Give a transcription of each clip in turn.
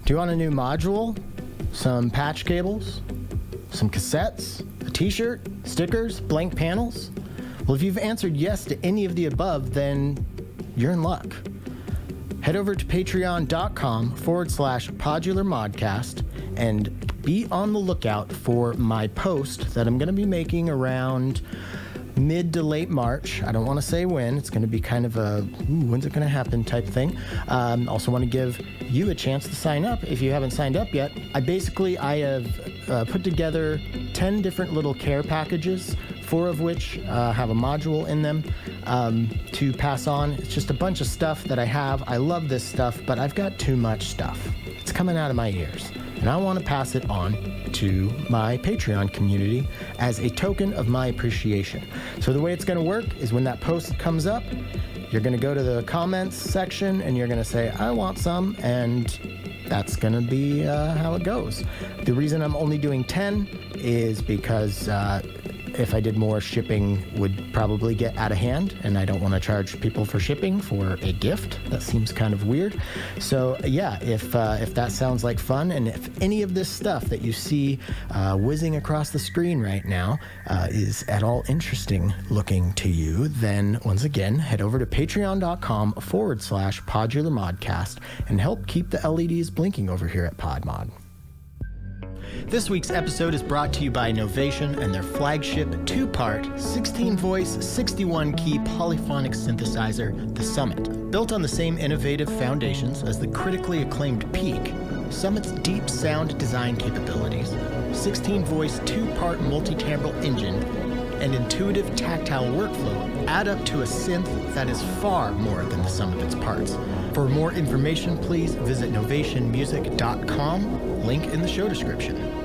Do you want a new module? Some patch cables? Some cassettes? A t-shirt? Stickers? Blank panels? Well, if you've answered yes to any of the above, then you're in luck. Head over to patreon.com/podularmodcast and be on the lookout for my post that I'm going to be making around mid to late March. I don't want to say when. It's going to be kind of a, when's it going to happen type thing. Also want to give you a chance to sign up if you haven't signed up yet. I have put together 10 different little care packages, 4 of which have a module in them to pass on. It's just a bunch of stuff that I have. I love this stuff, but I've got too much stuff. It's coming out of my ears, and I want to pass it on to my Patreon community as a token of my appreciation. So the way it's going to work is when that post comes up, you're going to go to the comments section and you're going to say, I want some, and that's going to be how it goes. The reason I'm only doing 10 is because if I did more, shipping would probably get out of hand, and I don't want to charge people for shipping for a gift. That seems kind of weird. So yeah, if that sounds like fun, and if any of this stuff that you see whizzing across the screen right now is at all interesting looking to you, then once again, head over to patreon.com/podularmodcast and help keep the LEDs blinking over here at PodMod. This week's episode is brought to you by Novation and their flagship 2-part, 16-voice, 61-key polyphonic synthesizer, the Summit. Built on the same innovative foundations as the critically acclaimed Peak, Summit's deep sound design capabilities, 16-voice, 2-part multi-timbral engine, and intuitive tactile workflow add up to a synth that is far more than the sum of its parts. For more information, please visit novationmusic.com, link in the show description.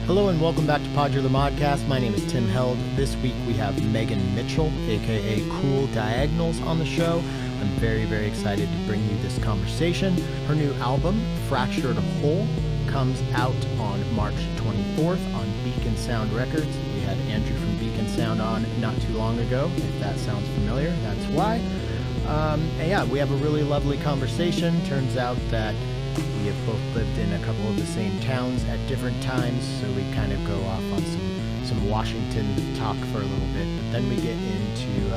Hello and welcome back to Podular Modcast. My name is Tim Held. This week we have Megan Mitchell, aka Cool Diagonals, on the show. I'm very, very excited to bring you this conversation. Her new album, Fractured Whole, comes out on March 24th on Beacon Sound Records. We had Andrew from Beacon Sound on not too long ago. If that sounds familiar, that's why. And yeah, we have a really lovely conversation. Turns out that we have both lived in a couple of the same towns at different times, so we kind of go off on some Washington talk for a little bit. But then we get into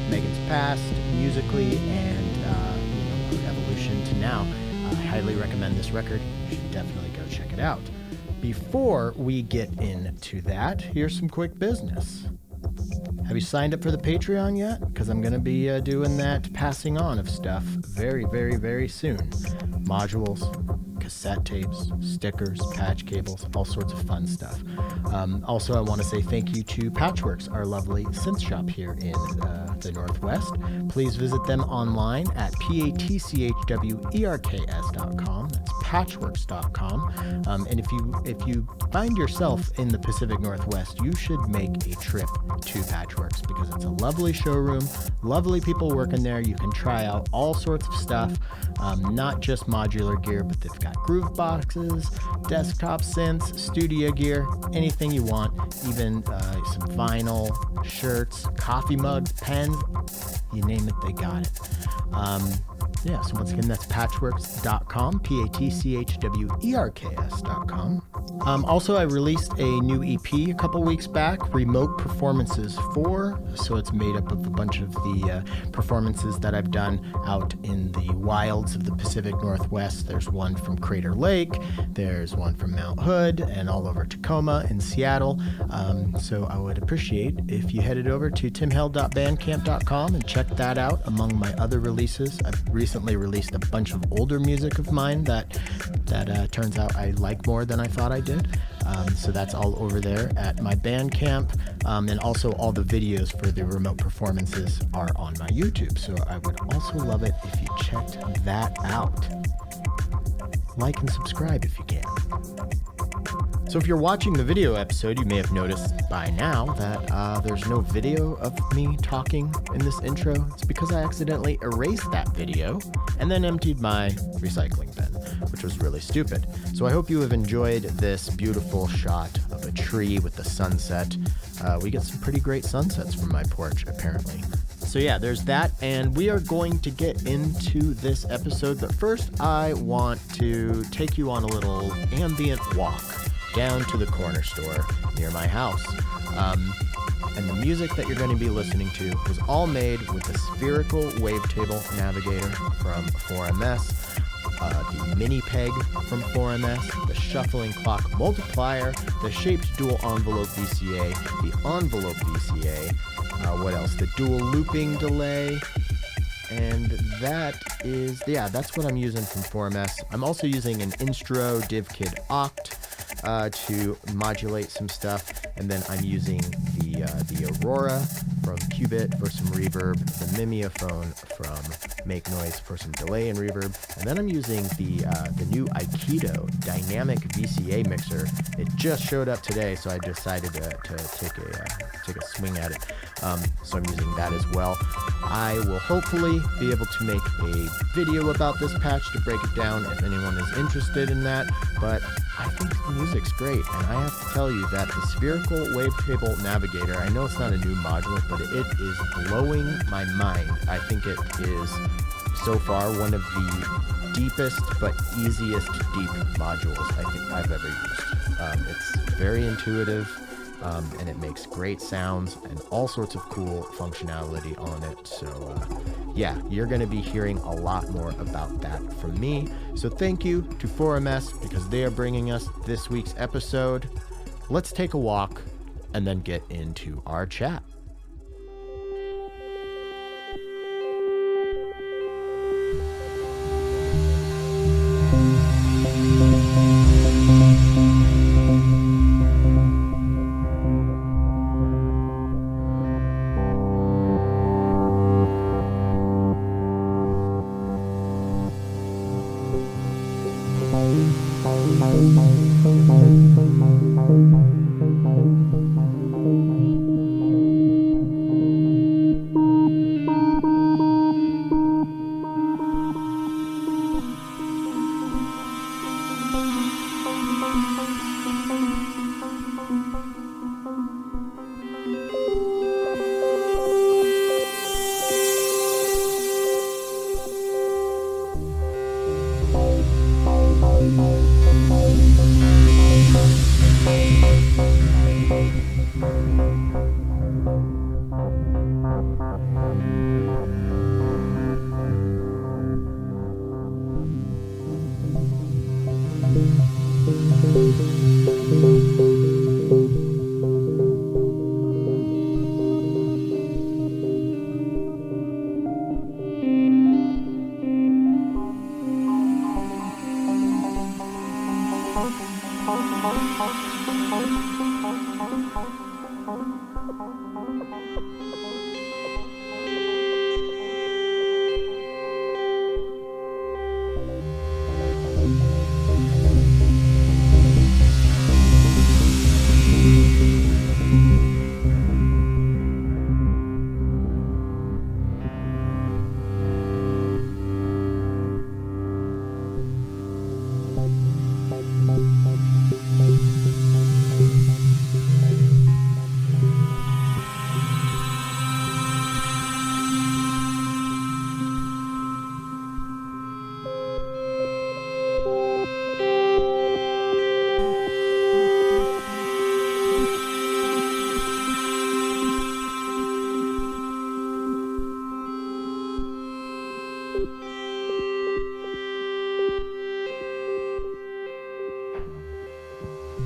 Megan's past musically and her evolution to now. I highly recommend this record. You should definitely go check it out. Before we get into that, here's some quick business. Have you signed up for the Patreon yet? Because I'm going to be doing that passing on of stuff very, very, very soon. Modules, cassette tapes, stickers, patch cables, all sorts of fun stuff. Also, I want to say thank you to Patchworks, our lovely synth shop here in the Northwest. Please visit them online at patchwerks.com. That's patchworks.com. And if you find yourself in the Pacific Northwest, you should make a trip to Patchworks because it's a lovely showroom, lovely people working there. You can try out all sorts of stuff, not just modular gear, but they've got groove boxes, desktop synths, studio gear, anything you want, even some vinyl, shirts, coffee mugs, pens, you name it, they got it. Yeah, so once again, that's patchworks.com, patchwerks.com. Also, I released a new EP a couple weeks back, Remote Performances 4. So it's made up of a bunch of the performances that I've done out in the wilds of the Pacific Northwest. There's one from Crater Lake, there's one from Mount Hood, and all over Tacoma and Seattle. So I would appreciate if you headed over to timheld.bandcamp.com and check that out among my other releases. I've recently released a bunch of older music of mine that turns out I like more than I thought I did. So that's all over there at my Bandcamp. And also all the videos for the remote performances are on my YouTube. So I would also love it if you checked that out. Like and subscribe if you can. So if you're watching the video episode, you may have noticed by now that there's no video of me talking in this intro. It's because I accidentally erased that video and then emptied my recycling bin, which was really stupid. So I hope you have enjoyed this beautiful shot of a tree with the sunset. We get some pretty great sunsets from my porch, apparently. So yeah, there's that, and we are going to get into this episode, but first I want to take you on a little ambient walk down to the corner store near my house. And the music that you're going to be listening to was all made with the spherical wavetable navigator from 4MS, the mini peg from 4MS, the shuffling clock multiplier, the shaped dual envelope VCA, the envelope VCA, what else? The dual looping delay. And that's what I'm using from 4MS. I'm also using an Instro DivKid Oct to modulate some stuff, and then I'm using the Aurora from Qubit for some reverb, the Mimeophone from Make Noise for some delay and reverb, and then I'm using the new Aikido dynamic VCA mixer. It just showed up today, so I decided to take a swing at it. So I'm using that as well. I will hopefully be able to make a video about this patch to break it down if anyone is interested in that, but I think the music's great, and I have to tell you that the spherical wavetable navigator, I know it's not a new module, but it is blowing my mind. I think it is so far one of the deepest but easiest deep modules I think I've ever used. It's very intuitive, and it makes great sounds and all sorts of cool functionality on it. So yeah, you're going to be hearing a lot more about that from me. So thank you to 4MS because they are bringing us this week's episode. Let's take a walk and then get into our chat.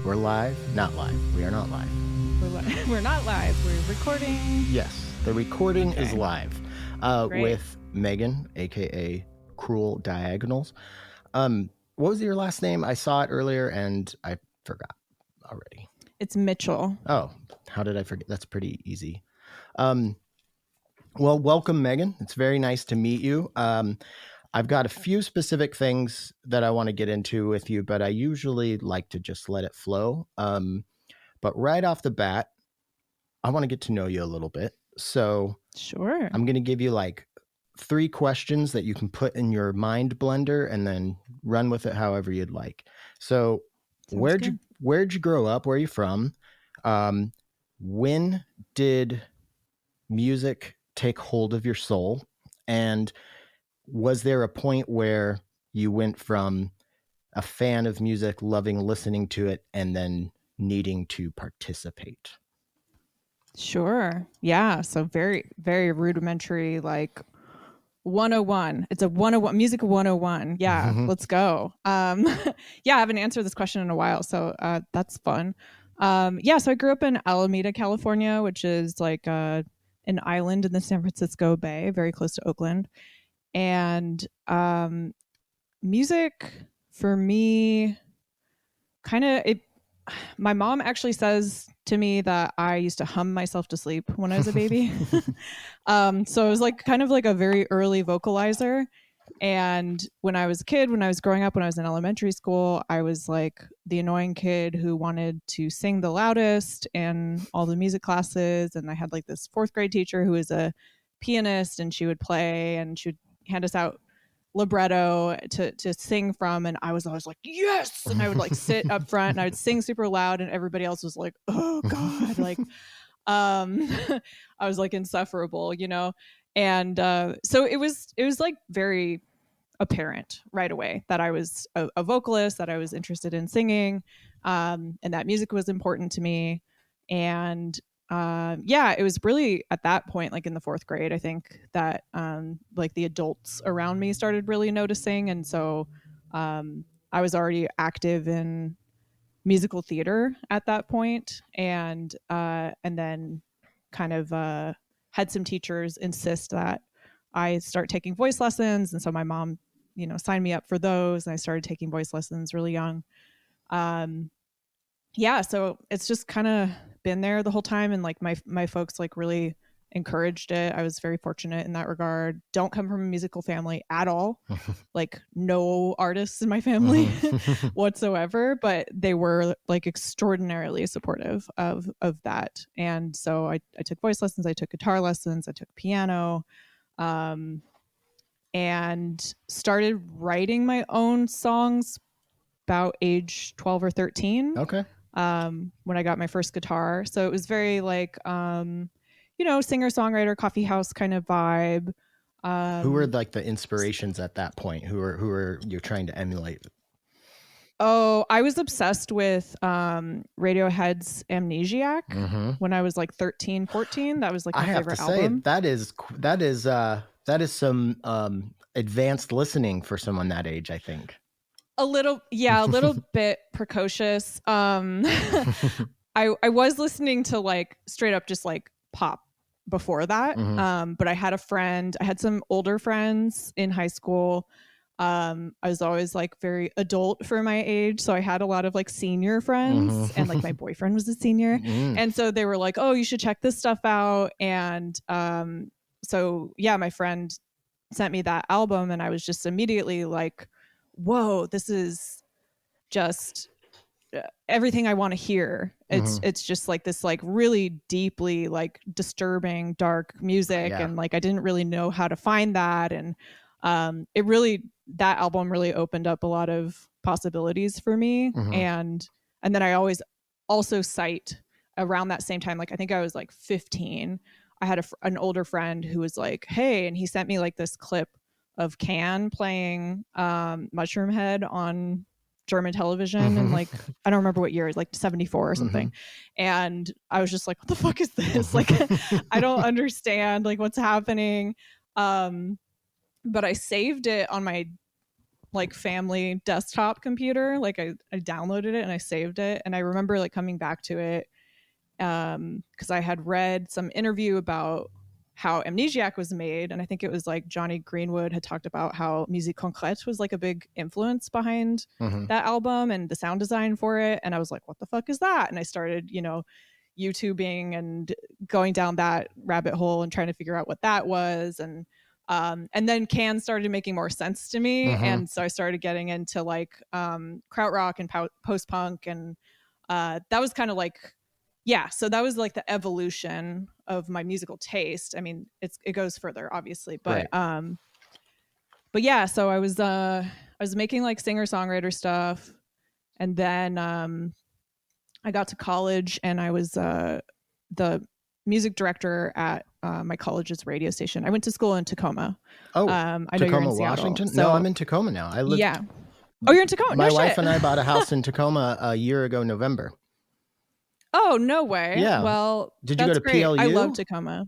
We're live? Not live. We are not live. We're not live. We're recording. Yes, the recording is live Great. with Megan, aka Cruel Diagonals. What was your last name? I saw it earlier and I forgot already. It's Mitchell. Oh, how did I forget? That's pretty easy. Well, welcome, Megan. It's very nice to meet you. I've got a few specific things that I want to get into with you, but I usually like to just let it flow. But right off the bat, I want to get to know you a little bit. So Sure. I'm going to give you like 3 questions that you can put in your mind blender and then run with it however you'd like. So Sounds where'd you grow up? Where are you from? When did music take hold of your soul? And was there a point where you went from a fan of music, loving listening to it, and then needing to participate? Sure. Yeah. So very, very rudimentary, like 101. It's a 101, music 101. Yeah. Let's go. Yeah, I haven't answered this question in a while. So that's fun. Yeah. So I grew up in Alameda, California, which is like an island in the San Francisco Bay, very close to Oakland. And music for me kind of it my mom actually says to me that I used to hum myself to sleep when I was a baby. So it was like kind of like a very early vocalizer. And when I was a kid, when I was growing up, when I was in elementary school, I was like the annoying kid who wanted to sing the loudest in all the music classes. And I had like this fourth grade teacher who was a pianist, and she would play and she would hand us out libretto to sing from, and I was always like yes, and I would like sit up front and I would sing super loud, and everybody else was like, oh god, like I was like insufferable, you know. And so it was like very apparent right away that I was a vocalist, that I was interested in singing, and that music was important to me. And yeah, it was really at that point, like in the fourth grade, I think that like the adults around me started really noticing. And so I was already active in musical theater at that point, and then kind of had some teachers insist that I start taking voice lessons. And so my mom, you know, signed me up for those, and I started taking voice lessons really young. Yeah, so it's just kind of been there the whole time, and like my folks like really encouraged it. I was very fortunate in that regard. Don't come from a musical family at all. Like no artists in my family whatsoever, but they were like extraordinarily supportive of that. And so I took voice lessons, I took guitar lessons, I took piano, and started writing my own songs about age 12 or 13. Okay. When I got my first guitar. So it was very like, you know, singer songwriter, coffee house kind of vibe. Who were like the inspirations at that point? Who are you trying to emulate? Oh, I was obsessed with Radiohead's Amnesiac when I was like 13, 14. That was like my favorite album. That is some advanced listening for someone that age, I think. A little bit precocious. I was listening to like straight up just like pop before that. But I had some older friends in high school. I was always like very adult for my age, so I had a lot of like senior friends, and like my boyfriend was a senior, and so they were like, oh, you should check this stuff out. And so yeah, my friend sent me that album, and I was just immediately like, whoa, this is just everything I want to hear. It's just like this like really deeply like disturbing dark music. Yeah. And like I didn't really know how to find that. And that album really opened up a lot of possibilities for me. And then I always also cite around that same time, like I think I was like 15, I had an older friend who was like, hey, and he sent me like this clip of Can playing Mushroom Head on German television, and like I don't remember what year, it's like 74 or something. And I was just like, what the fuck is this? Like I don't understand like what's happening. But I saved it on my like family desktop computer. Like I downloaded it and I saved it, and I remember like coming back to it because I had read some interview about how Amnesiac was made, and I think it was like Johnny Greenwood had talked about how Musique Concrète was like a big influence behind that album and the sound design for it. And I was like, what the fuck is that? And I started, you know, YouTubing and going down that rabbit hole and trying to figure out what that was. And And then Can started making more sense to me. And so I started getting into like krautrock and post-punk. And that was kind of like, yeah, so that was like the evolution of my musical taste. I mean, it goes further, obviously, but Right. but yeah, so I was making like singer-songwriter stuff, and then I got to college, and I was the music director at my college's radio station. I went to school in Tacoma. Oh, I know Tacoma, you're in Seattle. Washington? So, No, I'm in Tacoma now. I live. yeah. Oh, you're in Tacoma. My No wife shit. and I bought a house in Tacoma a year ago, November. Oh, no way. Yeah. Well, Did you go to great. PLU? I love Tacoma.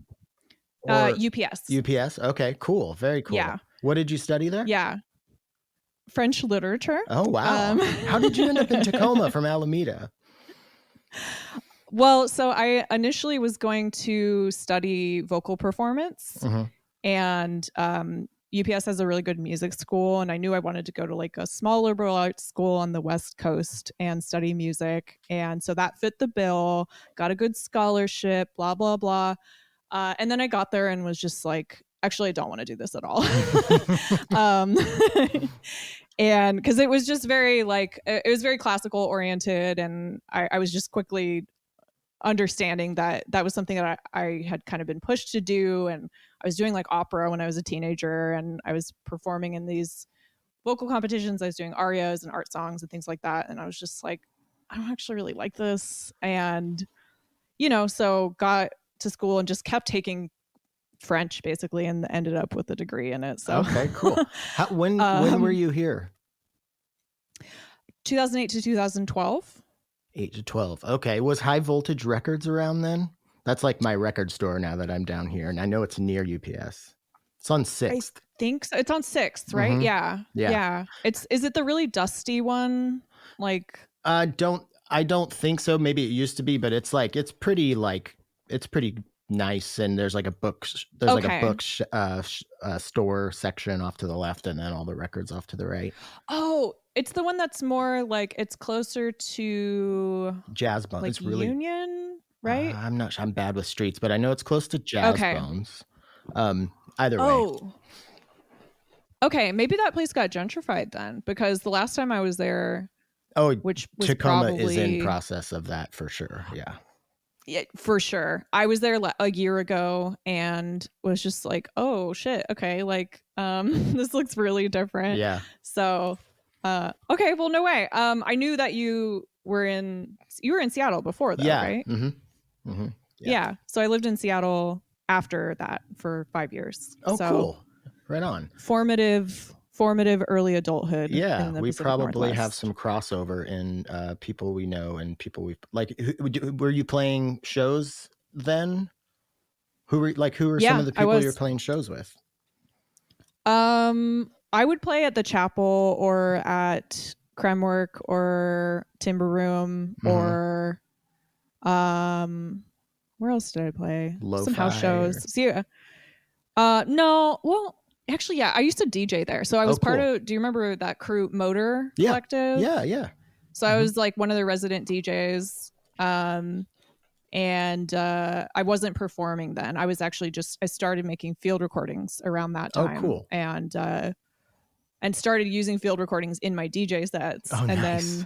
Or UPS. UPS? Okay, cool. Very cool. Yeah. What did you study there? Yeah. French literature. Oh, wow. How did you end up in Tacoma from Alameda? Well, so I initially was going to study vocal performance, and UPS has a really good music school, and I knew I wanted to go to like a small liberal arts school on the West Coast and study music, and so that fit the bill. Got a good scholarship, blah blah blah, and then I got there and was just like, actually, I don't want to do this at all. And because it was just very like, it was very classical oriented, and I was just quickly understanding that that was something that I had kind of been pushed to do. And I was doing like opera when I was a teenager, and I was performing in these vocal competitions. I was doing arias and art songs and things like that. And I was just like, I don't actually really like this. And, so got to school and just kept taking French basically, and ended up with a degree in it. So okay, cool. When were you here? 2008 to 2012. 8 to 12. Okay. Was High Voltage Records around then? That's like my record store now that I'm down here, and I know it's near UPS. It's on 6th. I think so. It's on 6th, right? Yeah. Is it the really dusty one? Like, I don't think so. Maybe it used to be, but it's pretty nice, and there's like a book store section off to the left, and then all the records off to the right. Oh, it's the one that's more like, it's closer to Jazz Bones. Like it's really Union, right? I'm not sure. I'm bad with streets, but I know it's close to Jazz Bones. Either way. Okay, maybe that place got gentrified then, because the last time I was there, which was Tacoma is in process of that for sure. Yeah, for sure. I was there a year ago and was just like, oh shit, okay, like this looks really different. Yeah. So okay, well, no way. I knew that you were in Seattle before though, right? Yeah. So I lived in Seattle after that for 5 years. Oh, so, cool. Right on. Formative early adulthood. Yeah, we Pacific probably Northwest. have some crossover in people we know and people we like. Were you playing shows then? Who were some of the people you're playing shows with? I would play at the Chapel or at Kremwork or Timber Room or where else did I play? Some house shows. See, no, well, actually, yeah, I used to DJ there. So I was part of, do you remember that crew Motor Collective? Yeah. So I was like one of the resident DJs. And I wasn't performing then. I was actually I started making field recordings around that time. Oh, cool. And started using field recordings in my DJ sets. Oh, and nice.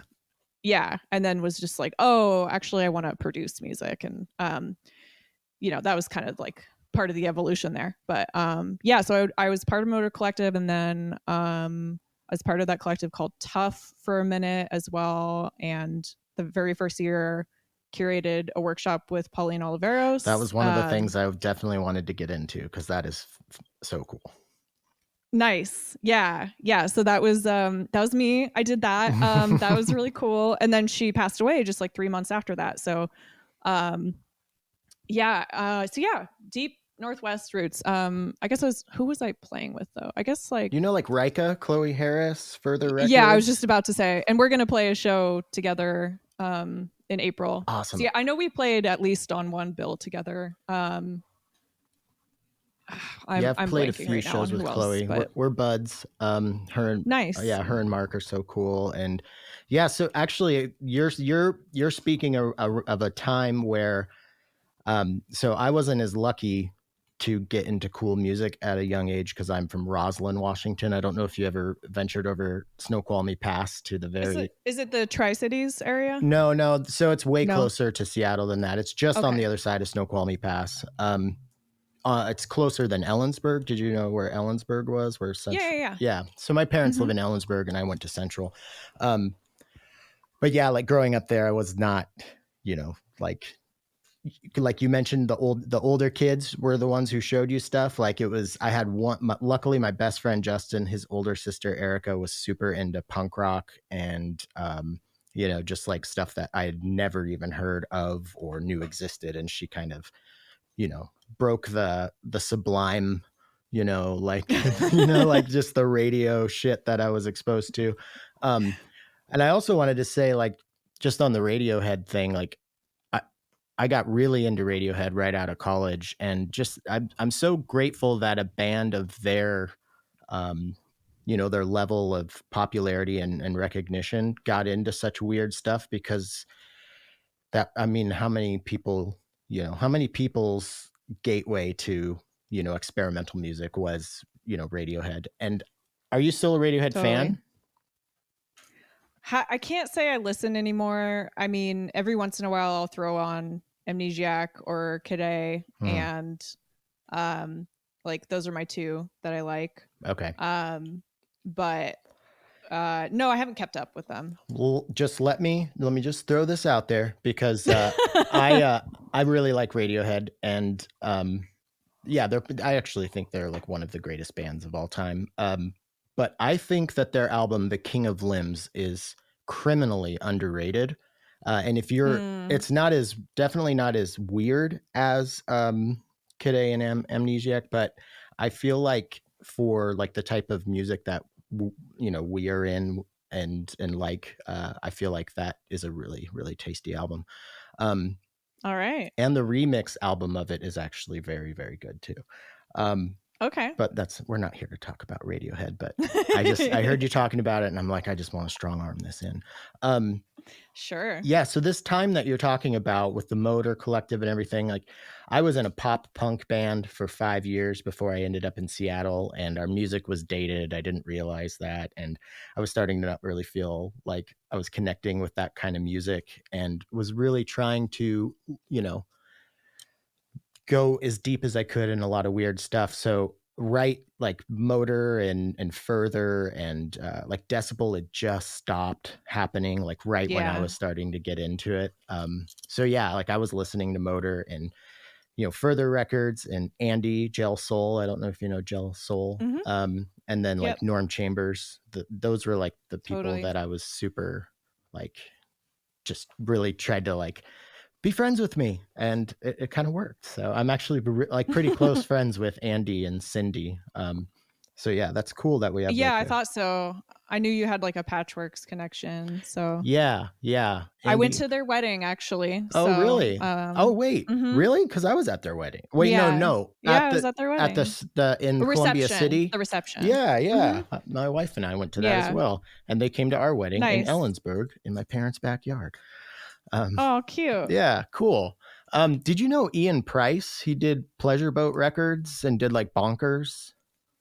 and then was just like, oh, actually I want to produce music. And, that was kind of like part of the evolution there. But so I was part of Motor Collective, and then I was part of that collective called Tough for a minute as well. And the very first year curated a workshop with Pauline Oliveros. That was one of the things I definitely wanted to get into, because that is so cool. Nice. Yeah. So that was me. I did that. That was really cool. And then she passed away just like 3 months after that. So deep Northwest roots. I guess who was I playing with though? I guess like Rika, Chloe Harris, Further Records. Yeah, I was just about to say, and we're gonna play a show together in April. Awesome. So yeah, I know we played at least on one bill together. I've played a few shows with Chloe. We're buds. Nice. Her and Mark are so cool. And yeah, so actually you're speaking of a time where so I wasn't as lucky to get into cool music at a young age because I'm from Roslyn, Washington. I don't know if you ever ventured over Snoqualmie Pass to the very. Is it the Tri-Cities area? No. So it's way No. closer to Seattle than that. It's just on Okay. the other side of Snoqualmie Pass. It's closer than Ellensburg. Did you know where Ellensburg was? Where Central? Yeah. So my parents live in Ellensburg, and I went to Central. But yeah, like growing up there, I was not, you know, like you mentioned, the older kids were the ones who showed you stuff. Like it was, I had luckily my best friend Justin, his older sister Erica was super into punk rock and you know, just like stuff that I had never even heard of or knew existed, and she kind of, you know, broke the sublime, you know, like you know, like just the radio shit that I was exposed to. And I also wanted to say, like, just on the Radiohead thing, like I got really into Radiohead right out of college, and just I'm so grateful that a band of their you know, their level of popularity and recognition got into such weird stuff, because that, I mean, how many people, you know, how many people's gateway to, you know, experimental music was, you know, Radiohead. And are you still a Radiohead fan? I can't say I listen anymore. I mean, every once in a while I'll throw on Amnesiac or Kid A, and like those are my two that I like. Okay. But no, I haven't kept up with them. Well, just let me just throw this out there, because I really like Radiohead, and yeah, I actually think they're like one of the greatest bands of all time. But I think that their album, The King of Limbs, is criminally underrated. And if you're, it's definitely not as weird as Kid A and Amnesiac, but I feel like for like the type of music that you know we are in and like, I feel like that is a really, really tasty album. All right. And the remix album of it is actually very, very good too. Okay. But we're not here to talk about Radiohead, but I heard you talking about it, and I'm like, I just want to strong arm this in. Sure. Yeah. So this time that you're talking about with the Motor Collective and everything, like I was in a pop punk band for 5 years before I ended up in Seattle, and our music was dated. I didn't realize that. And I was starting to not really feel like I was connecting with that kind of music, and was really trying to, you know, go as deep as I could in a lot of weird stuff. So like Motor and Further and like Decibel had just stopped happening, like when I was starting to get into it. So yeah, like I was listening to Motor and, you know, Further records and Andy Gel Soul. I don't know if you know Gel Soul. And then like Norm Chambers. Those were like the people that I was super like, just really tried to like be friends with me, and it kind of worked. So I'm actually like pretty close friends with Andy and Cindy. So yeah, that's cool that we have. Yeah, I thought so. I knew you had like a Patchworks connection. So yeah. Andy. I went to their wedding actually. Oh really? Oh wait, really? Because I was at their wedding. Wait, no. I was at their wedding. At the in Columbia City. The reception. Yeah. My wife and I went to that as well, and they came to our wedding in Ellensburg in my parents' backyard. Oh, cute. Yeah, cool. Did you know Ian Price? He did Pleasure Boat Records and did like Bonkers.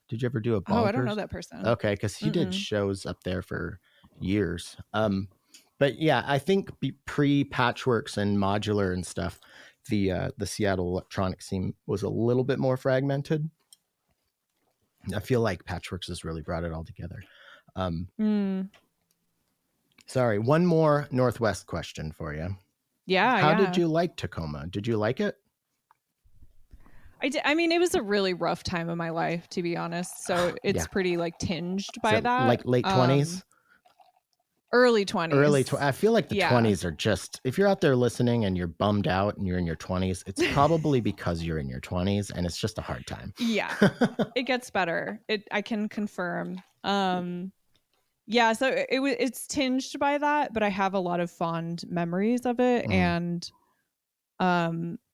Did you ever do a Bonkers? Oh, I don't know that person. Okay, because he did shows up there for years. But yeah, I think pre-Patchworks and Modular and stuff, the Seattle electronic scene was a little bit more fragmented. I feel like Patchworks has really brought it all together. Sorry, one more Northwest question for you. Yeah. How did you like Tacoma? Did you like it? I did. I mean, it was a really rough time of my life, to be honest. So it's pretty like tinged by that. Like late 20s? Early 20s. I feel like the 20s are just, if you're out there listening and you're bummed out and you're in your 20s, it's probably because you're in your 20s and it's just a hard time. Yeah. It gets better. I can confirm. Yeah, so it's tinged by that, but I have a lot of fond memories of it, and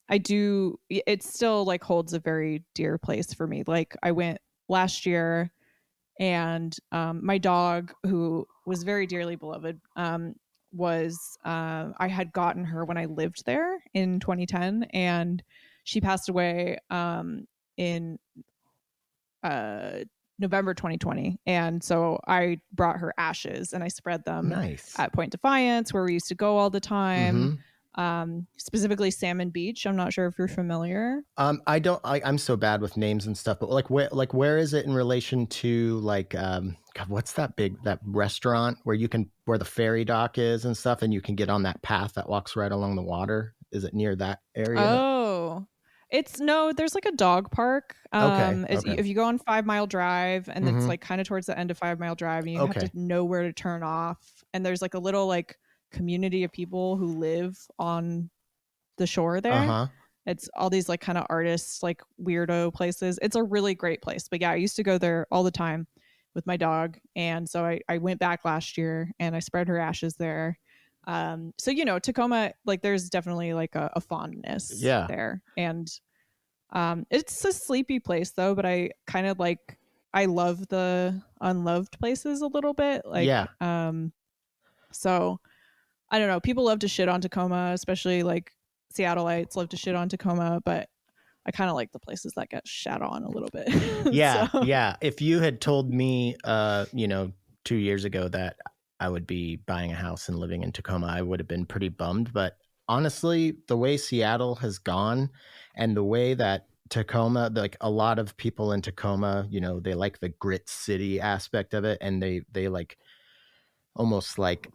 it still like holds a very dear place for me. Like I went last year, and my dog, who was very dearly beloved, I had gotten her when I lived there in 2010, and she passed away in November 2020. And so I brought her ashes and I spread them at Point Defiance, where we used to go all the time. Specifically Salmon Beach. I'm not sure if you're familiar. I'm so bad with names and stuff, but where is it in relation to God, what's that restaurant where where the ferry dock is and stuff, and you can get on that path that walks right along the water? Is it near that area? Oh, there's like a dog park. Okay. If you go on 5 Mile Drive, and it's like kind of towards the end of 5 Mile Drive, and you have to know where to turn off. And there's like a little like community of people who live on the shore there. It's all these like kind of artists, like weirdo places. It's a really great place. But yeah, I used to go there all the time with my dog. And so I went back last year and I spread her ashes there. So, Tacoma, like there's definitely like a fondness there. And it's a sleepy place though, but I kind of I love the unloved places a little bit. So I don't know. People love to shit on Tacoma, especially like Seattleites love to shit on Tacoma, but I kind of like the places that get shat on a little bit. Yeah. If you had told me, 2 years ago that I would be buying a house and living in Tacoma, I would have been pretty bummed. But honestly, the way Seattle has gone and the way that Tacoma, like a lot of people in Tacoma, they like the grit city aspect of it. And they like almost like,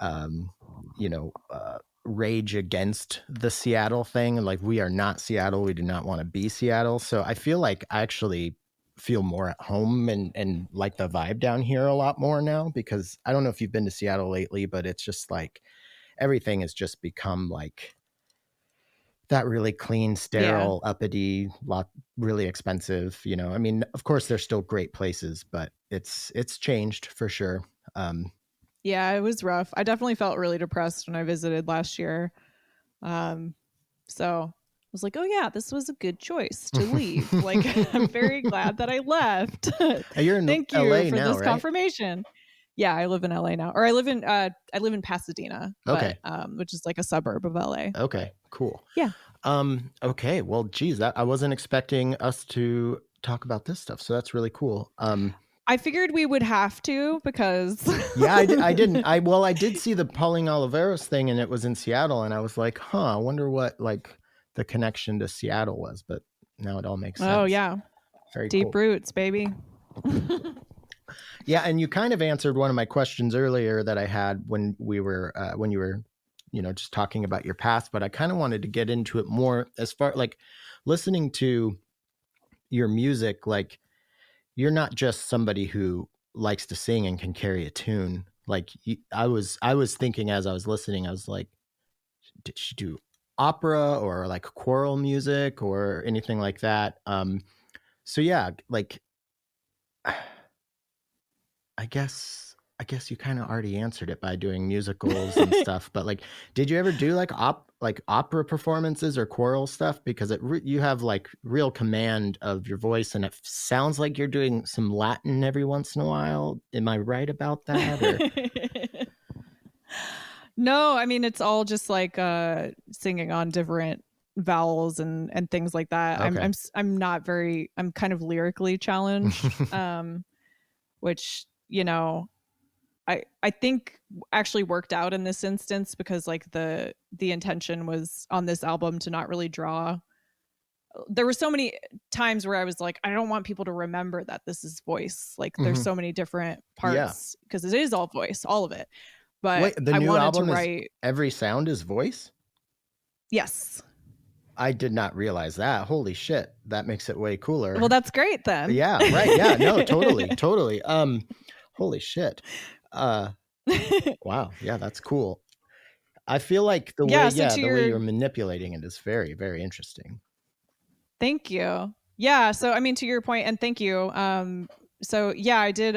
rage against the Seattle thing. Like, we are not Seattle. We do not want to be Seattle. So I feel like I actually feel more at home and like the vibe down here a lot more now, because I don't know if you've been to Seattle lately, but it's just like everything has just become like that really clean, sterile, uppity, really expensive, I mean, of course there's still great places, but it's changed for sure. Yeah, it was rough. I definitely felt really depressed when I visited last year. So I was like, oh yeah, this was a good choice to leave. Like, I'm very glad that I left. You're in Thank LA you for now, this right? confirmation. Yeah, I live in LA now, or I live in Pasadena, okay, which is like a suburb of LA. Okay, cool. Yeah. Okay, well, geez, I wasn't expecting us to talk about this stuff, so that's really cool. I figured we would have to, because yeah, I didn't. I did see the Pauline Oliveros thing, and it was in Seattle, and I was like, I wonder what like the connection to Seattle was. But now it all makes sense. Oh yeah, very deep cool. roots, baby. Yeah, and you kind of answered one of my questions earlier that I had when you were just talking about your past, but I kind of wanted to get into it more as far like listening to your music. Like, you're not just somebody who likes to sing and can carry a tune. Like, I was thinking as I was listening, I was like, did she do opera or like choral music or anything like that? So yeah, like, I guess you kind of already answered it by doing musicals and stuff. But like, did you ever do like opera performances or choral stuff? Because you have like real command of your voice, and it sounds like you're doing some Latin every once in a while. Am I right about that? Or? No, I mean, it's all just like singing on different vowels and things like that. Okay. I'm kind of lyrically challenged, which, I think actually worked out in this instance, because like the intention was on this album to not really draw. There were so many times where I was like, I don't want people to remember that this is voice. Like, there's so many different parts, because it is all voice, all of it. But wait, the I new wanted album to write. Every sound is voice? Yes. I did not realize that. Holy shit. That makes it way cooler. Well, that's great then. Yeah, right. Yeah, no, totally. Holy shit. Wow. Yeah, that's cool. I feel like the way you're manipulating it is very, very interesting. Thank you. Yeah. So, I mean, to your point, and thank you. So yeah, I did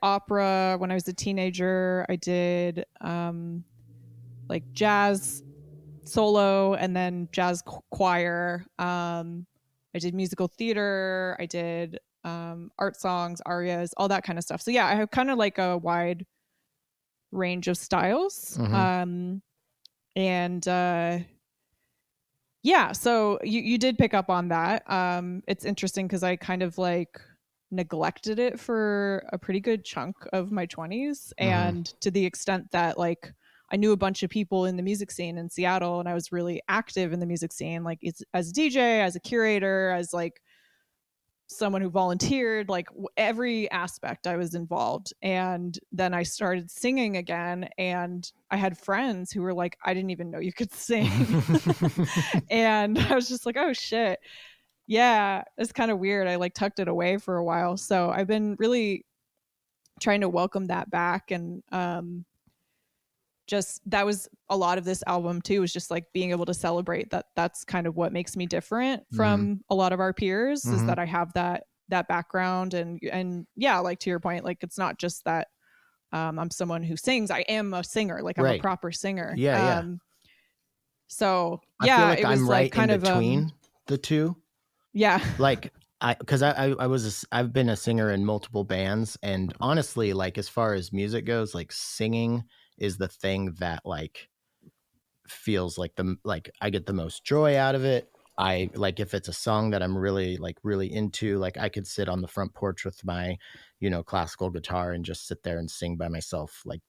opera when I was a teenager. I did like jazz solo and then jazz choir. I did musical theater. I did art songs, arias, all that kind of stuff. So yeah, I have kind of like a wide range of styles. And Yeah, so you did pick up on that. It's interesting because I kind of like neglected it for a pretty good chunk of my 20s, Mm-hmm. and to the extent that like I knew a bunch of people in the music scene in Seattle, and I was really active in the music scene, like it's, as a DJ, as a curator, as like someone who volunteered, like every aspect I was involved. And then I started singing again, and I had friends who were like, I didn't even know you could sing. And I was just like, oh shit. Yeah, it's kind of weird. I like tucked it away for a while. So I've been really trying to welcome that back. And just that was a lot of this album too, was just like being able to celebrate that. That's kind of what makes me different Mm-hmm. from a lot of our peers, is Mm-hmm. that I have that background. And yeah, like to your point, like it's not just that I'm someone who sings. I am a singer, like I'm a Right. proper singer. Yeah, yeah. So I feel yeah, like it was I'm like right in kind of between the two. yeah. Like I've been a singer in multiple bands, and honestly, like as far as music goes, like singing is the thing that like feels like like I get the most joy out of it. I like if it's a song that I'm really into, like I could sit on the front porch with my, classical guitar and just sit there and sing by myself. Like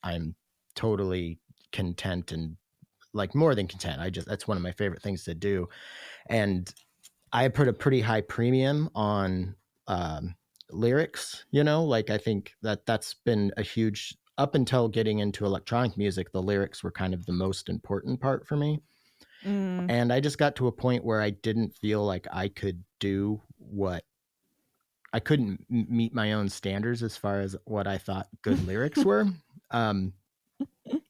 I'm totally content, and like more than content. That's one of my favorite things to do. And I put a pretty high premium on um, lyrics. Like I think that's been a huge, up until getting into electronic music, the lyrics were kind of the most important part for me. Mm. And I just got to a point where I didn't feel like I could do what I couldn't meet my own standards as far as what I thought good lyrics were. Um,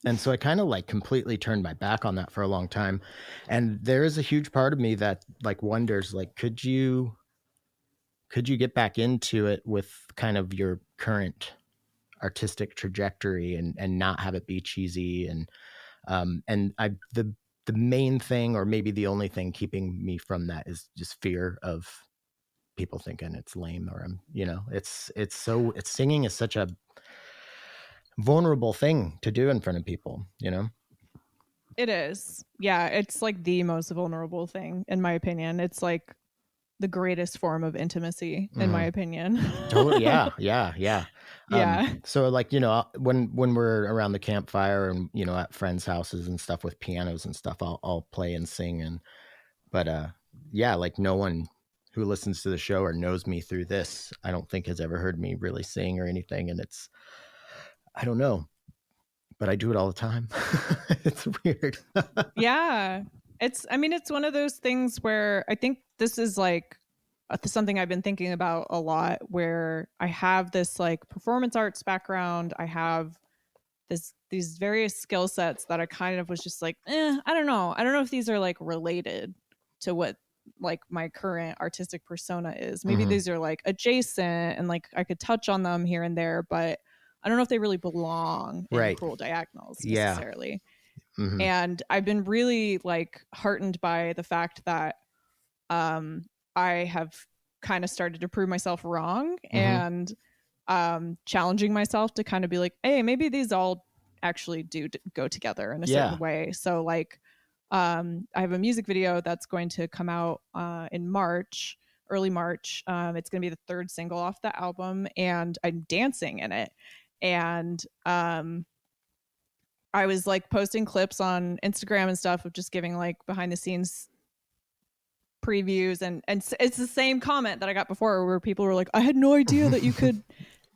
and so I kind of like completely turned my back on that for a long time. And there is a huge part of me that like wonders, like, could you get back into it with kind of your current artistic trajectory and not have it be cheesy? And I the main thing, or maybe the only thing keeping me from that, is just fear of people thinking it's lame, or it's singing is such a vulnerable thing to do in front of people. It is. Yeah, it's like the most vulnerable thing in my opinion. It's like the greatest form of intimacy in my Mm-hmm. opinion. Totally. Yeah. Yeah. Yeah. Yeah. So like, when we're around the campfire and, at friends' houses and stuff with pianos and stuff, I'll play and sing. But yeah, like no one who listens to the show or knows me through this, I don't think has ever heard me really sing or anything. And I don't know, but I do it all the time. It's weird. Yeah. I mean, it's one of those things where I think this is like something I've been thinking about a lot, where I have this like performance arts background. I have these various skill sets that I kind of was just like, I don't know. I don't know if these are like related to what like my current artistic persona is. Maybe Mm-hmm. these are like adjacent and like I could touch on them here and there, but I don't know if they really belong in Right. Cruel Diagonals Yeah. necessarily. Mm-hmm. And I've been really like heartened by the fact that um I have kind of started to prove myself wrong, Mm-hmm. and challenging myself to kind of be like, hey, maybe these all actually do go together in a Yeah. certain way. So like I have a music video that's going to come out in March, early March. It's going to be the third single off the album, and I'm dancing in it. And I was like posting clips on Instagram and stuff of just giving like behind the scenes previews, and it's the same comment that I got before, where people were like, I had no idea that you could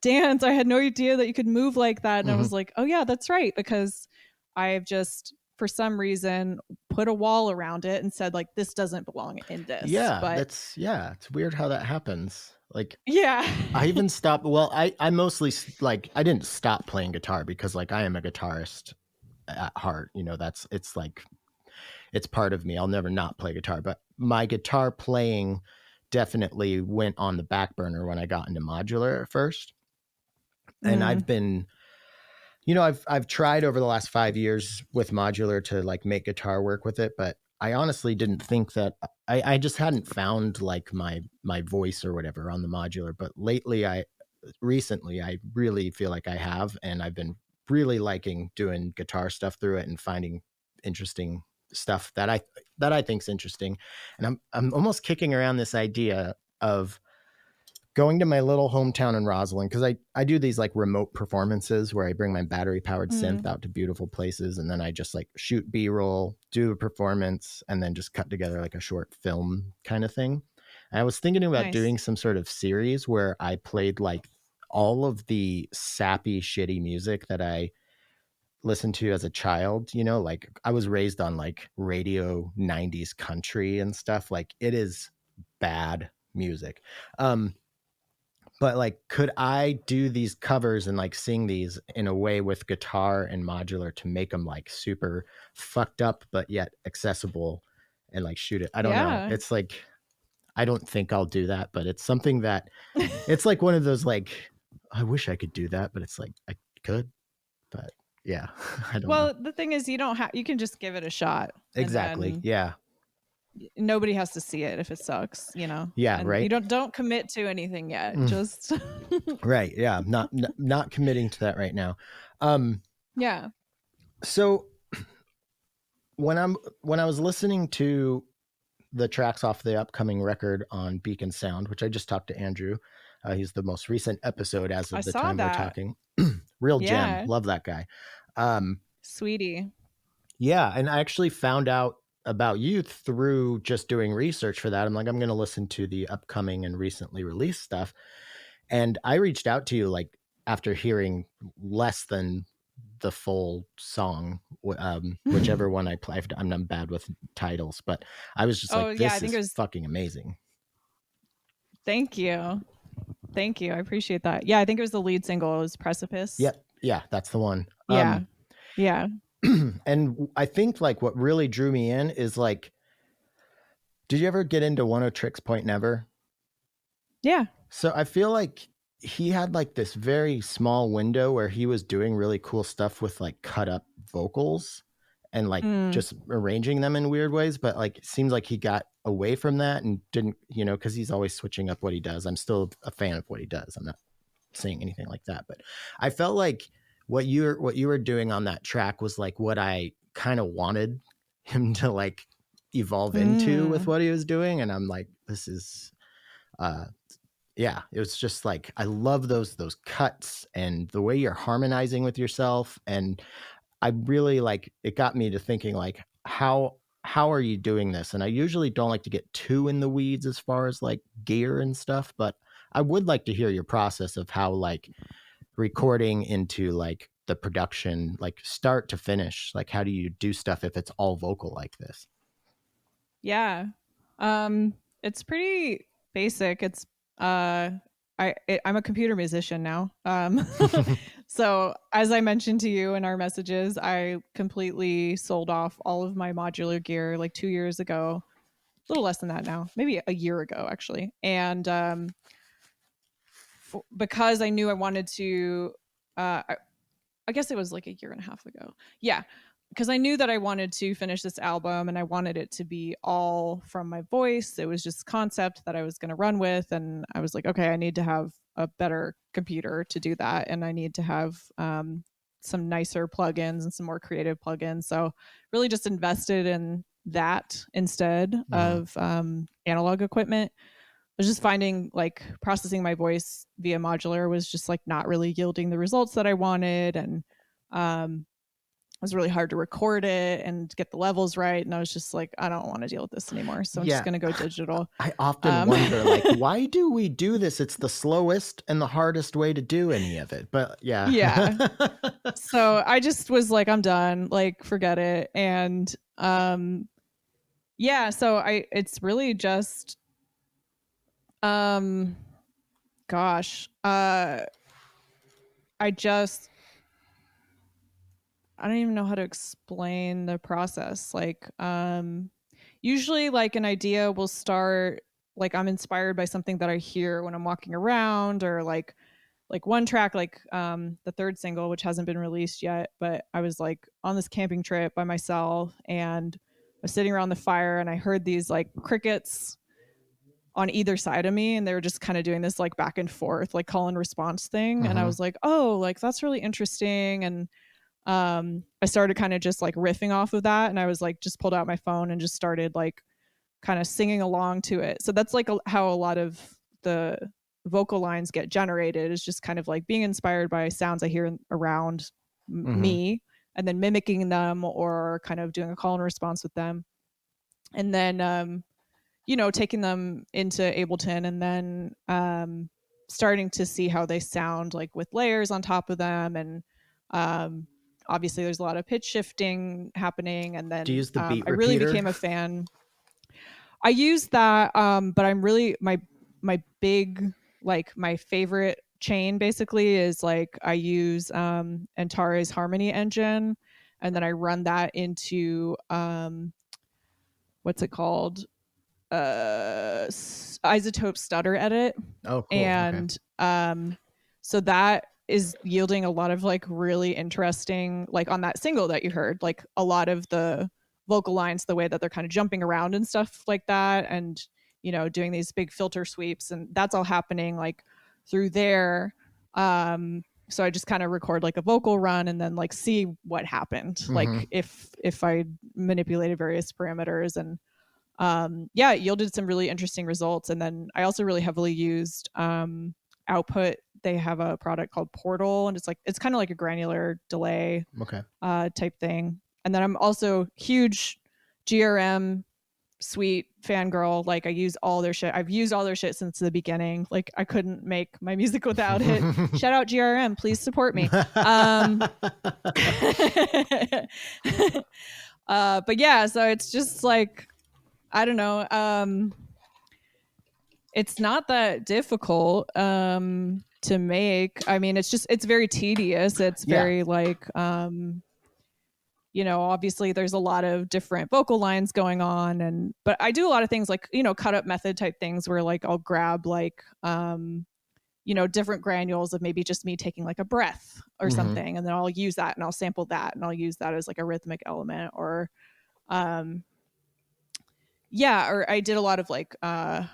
dance. I had no idea that you could move like that. And I Mm-hmm. was like, oh yeah, that's right, because I've just for some reason put a wall around it and said like, this doesn't belong in this. Yeah. But It's weird how that happens. Like, yeah. I even stopped. Well, I mostly like I didn't stop playing guitar because like I am a guitarist at heart. It's like it's part of me. I'll never not play guitar, but my guitar playing definitely went on the back burner when I got into modular at first. And Mm. I've been, I've tried over the last 5 years with modular to like make guitar work with it, but I honestly didn't think that I just hadn't found like my voice or whatever on the modular. But recently I really feel like I have, and I've been really liking doing guitar stuff through it and finding interesting stuff that I think's interesting. And I'm almost kicking around this idea of going to my little hometown in Rosslyn, because I do these like remote performances where I bring my battery powered synth out to beautiful places, and then I just like shoot B-roll, do a performance, and then just cut together like a short film kind of thing. And I was thinking about doing some sort of series where I played like all of the sappy, shitty music that I listened to as a child. You know, like I was raised on like radio 90s country and stuff. Like it is bad music. But like, could I do these covers and like sing these in a way with guitar and modular to make them like super fucked up, but yet accessible, and like shoot it? I don't know. It's like, I don't think I'll do that, but it's something that it's like one of those, like, I wish I could do that, but it's like, I could, but yeah, I don't know. Well, the thing is, you can just give it a shot. Exactly. Yeah. Nobody has to see it if it sucks, you know? Yeah. And right. you don't commit to anything yet. Just right. Yeah. Not committing to that right now. Yeah. So when I was listening to the tracks off the upcoming record on Beacon Sound, which I just talked to Andrew, he's the most recent episode as of the time we're talking. Real gem. Love that guy. Sweetie. Yeah. And I actually found out about you through just doing research for that. I'm like, I'm going to listen to the upcoming and recently released stuff. And I reached out to you like after hearing less than the full song, whichever one I played. I'm bad with titles, but I was just like, this is fucking amazing. Thank you. I appreciate that. Yeah, I think it was the lead single. It was Precipice. Yep. Yeah, that's the one. Yeah. And I think like what really drew me in is like, did you ever get into Oneohtrix Point Never? Yeah. So I feel like he had like this very small window where he was doing really cool stuff with like cut up vocals and like just arranging them in weird ways. But like, it seems like he got away from that and didn't, you know, cause he's always switching up what he does. I'm still a fan of what he does. I'm not saying anything like that, but I felt like what you were doing on that track was like what I kind of wanted him to like evolve into with what he was doing. And I'm like, this is, yeah, it was just like, I love those cuts and the way you're harmonizing with yourself. And I really like, it got me to thinking like, how are you doing this? And I usually don't like to get too in the weeds as far as like gear and stuff, but I would like to hear your process of how like recording into like the production, like start to finish, like how do you do stuff if it's all vocal like this? Yeah. It's pretty basic. It's I'm a computer musician now. So as I mentioned to you in our messages, I completely sold off all of my modular gear like 2 years ago, a little less than that now, maybe a year ago actually. And because I knew I wanted to, I guess it was like a year and a half ago. Yeah. Because I knew that I wanted to finish this album and I wanted it to be all from my voice. It was just concept that I was going to run with. And I was like, okay, I need to have a better computer to do that. And I need to have some nicer plugins and some more creative plugins. So really just invested in that instead of analog equipment. I was just finding like processing my voice via modular was just like not really yielding the results that I wanted. And it was really hard to record it and get the levels right. And I was just like, I don't want to deal with this anymore. So I'm just going to go digital. I often wonder, like, why do we do this? It's the slowest and the hardest way to do any of it. But yeah. Yeah. So I just was like, I'm done. Like, forget it. And yeah, so it's really just, gosh, I don't even know how to explain the process. Like, usually like an idea will start, like I'm inspired by something that I hear when I'm walking around, or like one track, like the third single, which hasn't been released yet, but I was like on this camping trip by myself and I was sitting around the fire and I heard these like crickets on either side of me, and they were just kind of doing this like back and forth, like call and response thing. And I was like, oh, like that's really interesting. And I started kind of just like riffing off of that, and I was like just pulled out my phone and just started like kind of singing along to it. So that's like how a lot of the vocal lines get generated, is just kind of like being inspired by sounds I hear around me, and then mimicking them or kind of doing a call and response with them. And then, taking them into Ableton, and then starting to see how they sound like with layers on top of them. And obviously there's a lot of pitch shifting happening. And then do you use the beat I really repeater? became a fan. I use that, but I'm really my big, like my favorite chain basically is like I use Antares Harmony Engine, and then I run that into what's it called, Isotope Stutter Edit. Oh, cool. And so that is yielding a lot of like really interesting, like on that single that you heard, like a lot of the vocal lines, the way that they're kind of jumping around and stuff like that, and doing these big filter sweeps, and that's all happening like through there. So I just kind of record like a vocal run and then like see what happened, like if I manipulated various parameters. And it yielded some really interesting results. And then I also really heavily used Output. They have a product called Portal, and it's kind of like a granular delay type thing. And then I'm also huge GRM suite fangirl. Like I use all their shit. I've used all their shit since the beginning. Like I couldn't make my music without it. Shout out GRM, please support me. But yeah, so it's just like, I don't know. It's not that difficult to make. I mean, it's very tedious. It's very like, obviously there's a lot of different vocal lines going on, but I do a lot of things like, cut up method type things where like I'll grab like, different granules of maybe just me taking like a breath or something. And then I'll use that and I'll sample that and I'll use that as like a rhythmic element. Or, or I did a lot of like, I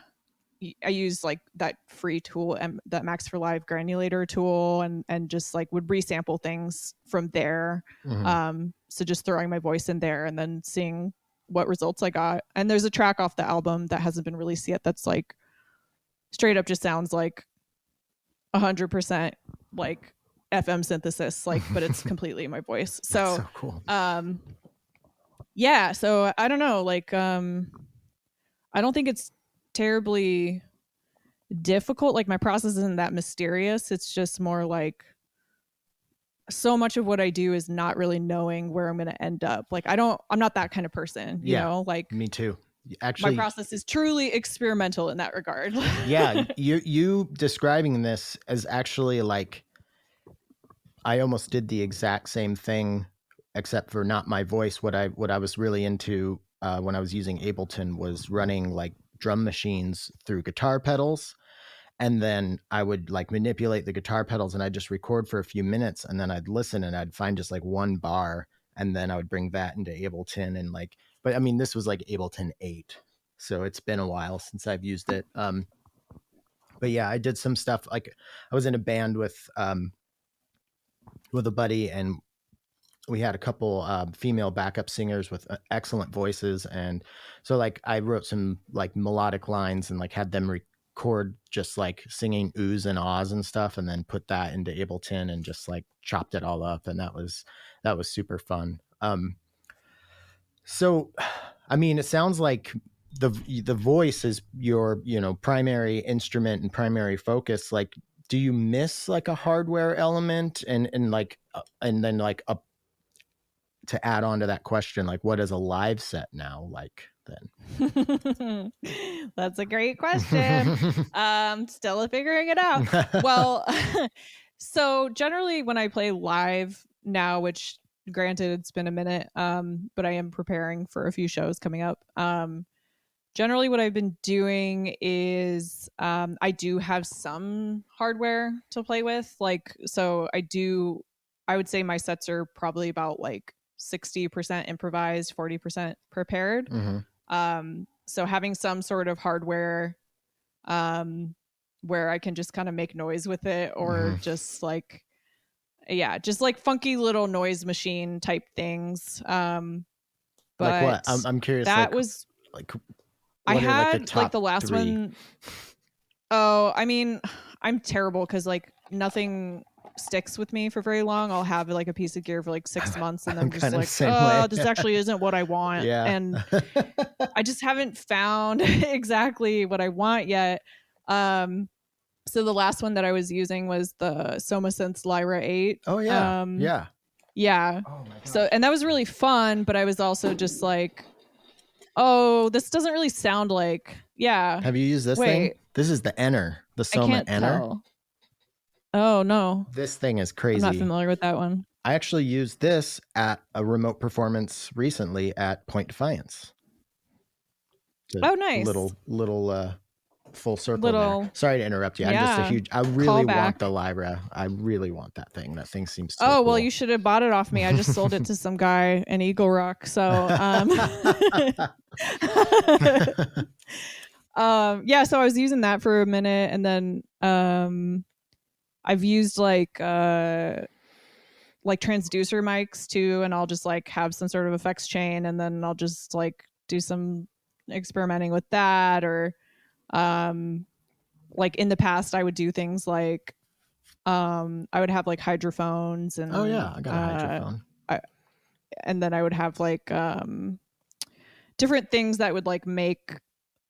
use like that free tool, and that Max for Live granulator tool, and just like would resample things from there. So just throwing my voice in there and then seeing what results I got. And there's a track off the album that hasn't been released yet that's like straight up just sounds like 100% like FM synthesis, like, but it's completely my voice. So, so cool. Yeah, so I don't know, like I don't think it's terribly difficult. Like my process isn't that mysterious. It's just more like so much of what I do is not really knowing where I'm going to end up. Like I'm not that kind of person, you know, like me too. Actually, my process is truly experimental in that regard. Yeah. You describing this as actually like, I almost did the exact same thing, except for not my voice. What I was really into when I was using Ableton was running like drum machines through guitar pedals. And then I would like manipulate the guitar pedals and I'd just record for a few minutes, and then I'd listen and I'd find just like one bar, and then I would bring that into Ableton. And like, but I mean, this was like Ableton 8. So it's been a while since I've used it. But yeah, I did some stuff. Like I was in a band with a buddy, and we had a couple female backup singers with excellent voices. And so like I wrote some like melodic lines and like had them record just like singing oohs and ahs and stuff, and then put that into Ableton and just like chopped it all up. And that was super fun. So, I mean, it sounds like the voice is your, primary instrument and primary focus. Like, do you miss like a hardware element and like, and then like to add on to that question, like what is a live set now like then? That's a great question. Still figuring it out. Well, so generally when I play live now, which granted it's been a minute, but I am preparing for a few shows coming up. Generally what I've been doing is I do have some hardware to play with. Like, so I would say my sets are probably about like 60% improvised, 40% prepared. So having some sort of hardware where I can just kind of make noise with it, or just like yeah, just like funky little noise machine type things. But like what? I'm curious. That was like I what are like the had top like the last 3? one. Oh, I mean, I'm terrible because like nothing sticks with me for very long. I'll have like a piece of gear for like 6 months and then I'm I'm just kind of like, the same way. this actually isn't what I want. Yeah. And I just haven't found exactly what I want yet. So the last one that I was using was the SomaSense Lyra 8. Oh yeah. Yeah. Yeah. Oh my god. So, and that was really fun, but I was also just like, oh, this doesn't really sound like, yeah. Have you used this thing? Wait. This is the Enter, the I Soma can't Enter. tell. Oh no. This thing is I'm crazy. not familiar with that one. I actually used this at a remote performance recently at Point Defiance. Oh, nice. Little full circle Little- there. Sorry to interrupt you. I'm just a Yeah. huge. I really Callback. want the Lyra. I really want that thing. That thing seems so Oh, well, cool. you should have bought it off me. I just sold it to some guy in Eagle Rock. So, yeah, so I was using that for a minute, and then I've used like transducer mics too, and I'll just like have some sort of effects chain, and then I'll just like do some experimenting with that, or like in the past I would do things like I would have like hydrophones and oh yeah, I got a hydrophone. And then I would have like different things that would like make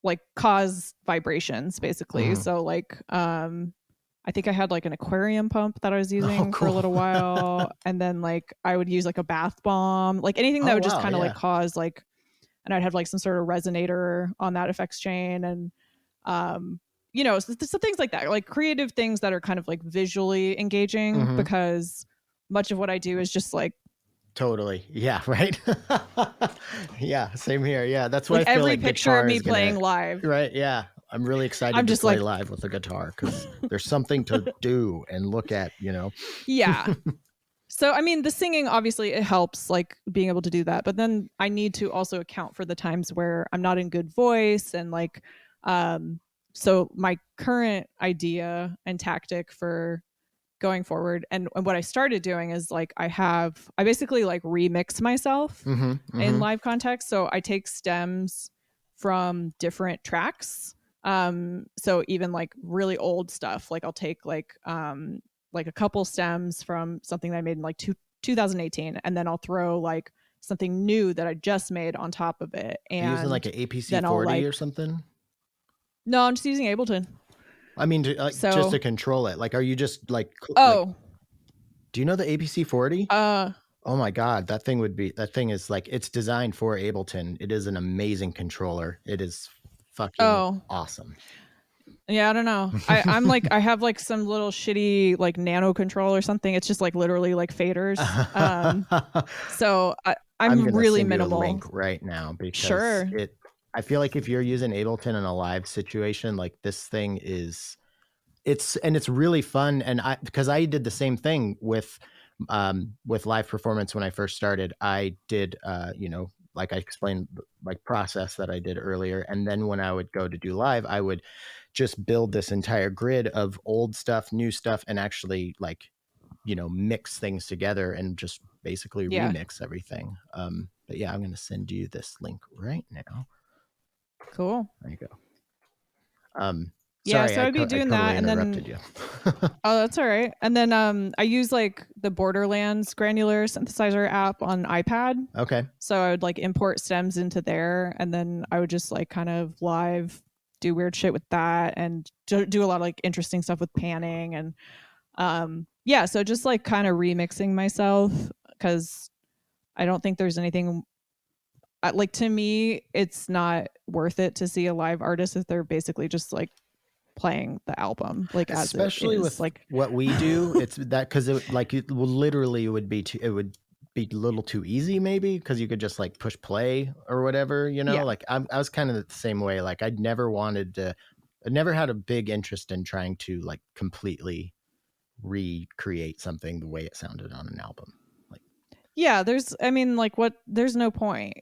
like cause vibrations basically. Mhm. So like I think I had like an aquarium pump that I was using for a cool. little while, and then like I would use like a bath bomb, like anything that Oh, would just wow, kind of yeah. like cause like, and I'd have like some sort of resonator on that effects chain, and you know, so things like that, like creative things that are kind of like visually engaging, Mhm. because much of what I do is just like Totally. Yeah. Right. Yeah. Same here. Yeah. That's why like I feel every like picture guitar of me is gonna- playing live. Right. Yeah. I'm really excited I'm to just play like- live with the guitar because there's something to do and look at. You know. Yeah. So, I mean, the singing, obviously, it helps, like, being able to do that. But then I need to also account for the times where I'm not in good voice. And, like, so my current idea and tactic for going forward, and what I started doing is, like, I basically, like, remix myself Mm-hmm, in live context. So I take stems from different tracks. So even, like, really old stuff, like, I'll take, like a couple stems from something that I made in like 2018, and then I'll throw like something new that I just made on top of it. And Are you using like an APC then I'll, 40 like- or something? No, I'm just using Ableton. I mean, So- just to control it. Like, are you just like? Oh, do you know the APC 40? Oh my god, that thing is like, it's designed for Ableton. It is an amazing controller. It is fucking awesome. yeah, I don't know. I'm like, I have like some little shitty like nano control or something. It's just like literally like faders. So I'm gonna really send minimal. you a link right now because Sure. I feel like if you're using Ableton in a live situation, like this thing is, it's really fun. And because I did the same thing with live performance when I first started. I did, like I explained, like process that I did earlier. And then when I would go to do live, I would just build this entire grid of old stuff, new stuff, and actually like, mix things together and just basically remix everything. But yeah, I'm going to send you this link right now. Cool. There you go. Yeah, sorry, so I'd be doing that, and then- interrupted you. Oh, that's all right. And then I use like the Borderlands granular synthesizer app on iPad. Okay. So I would like import stems into there, and then I would just like kind of live do weird shit with that, and do a lot of like interesting stuff with panning, and yeah, so just like kind of remixing myself, because I don't think there's anything like, to me it's not worth it to see a live artist if they're basically just like playing the album, like, especially as it is, with like what we do. It's that because it would be a little too easy, maybe, because you could just like push play or whatever, Yeah. like I was kind of the same way. Like I never had a big interest in trying to like completely recreate something the way it sounded on an album. yeah, there's no point,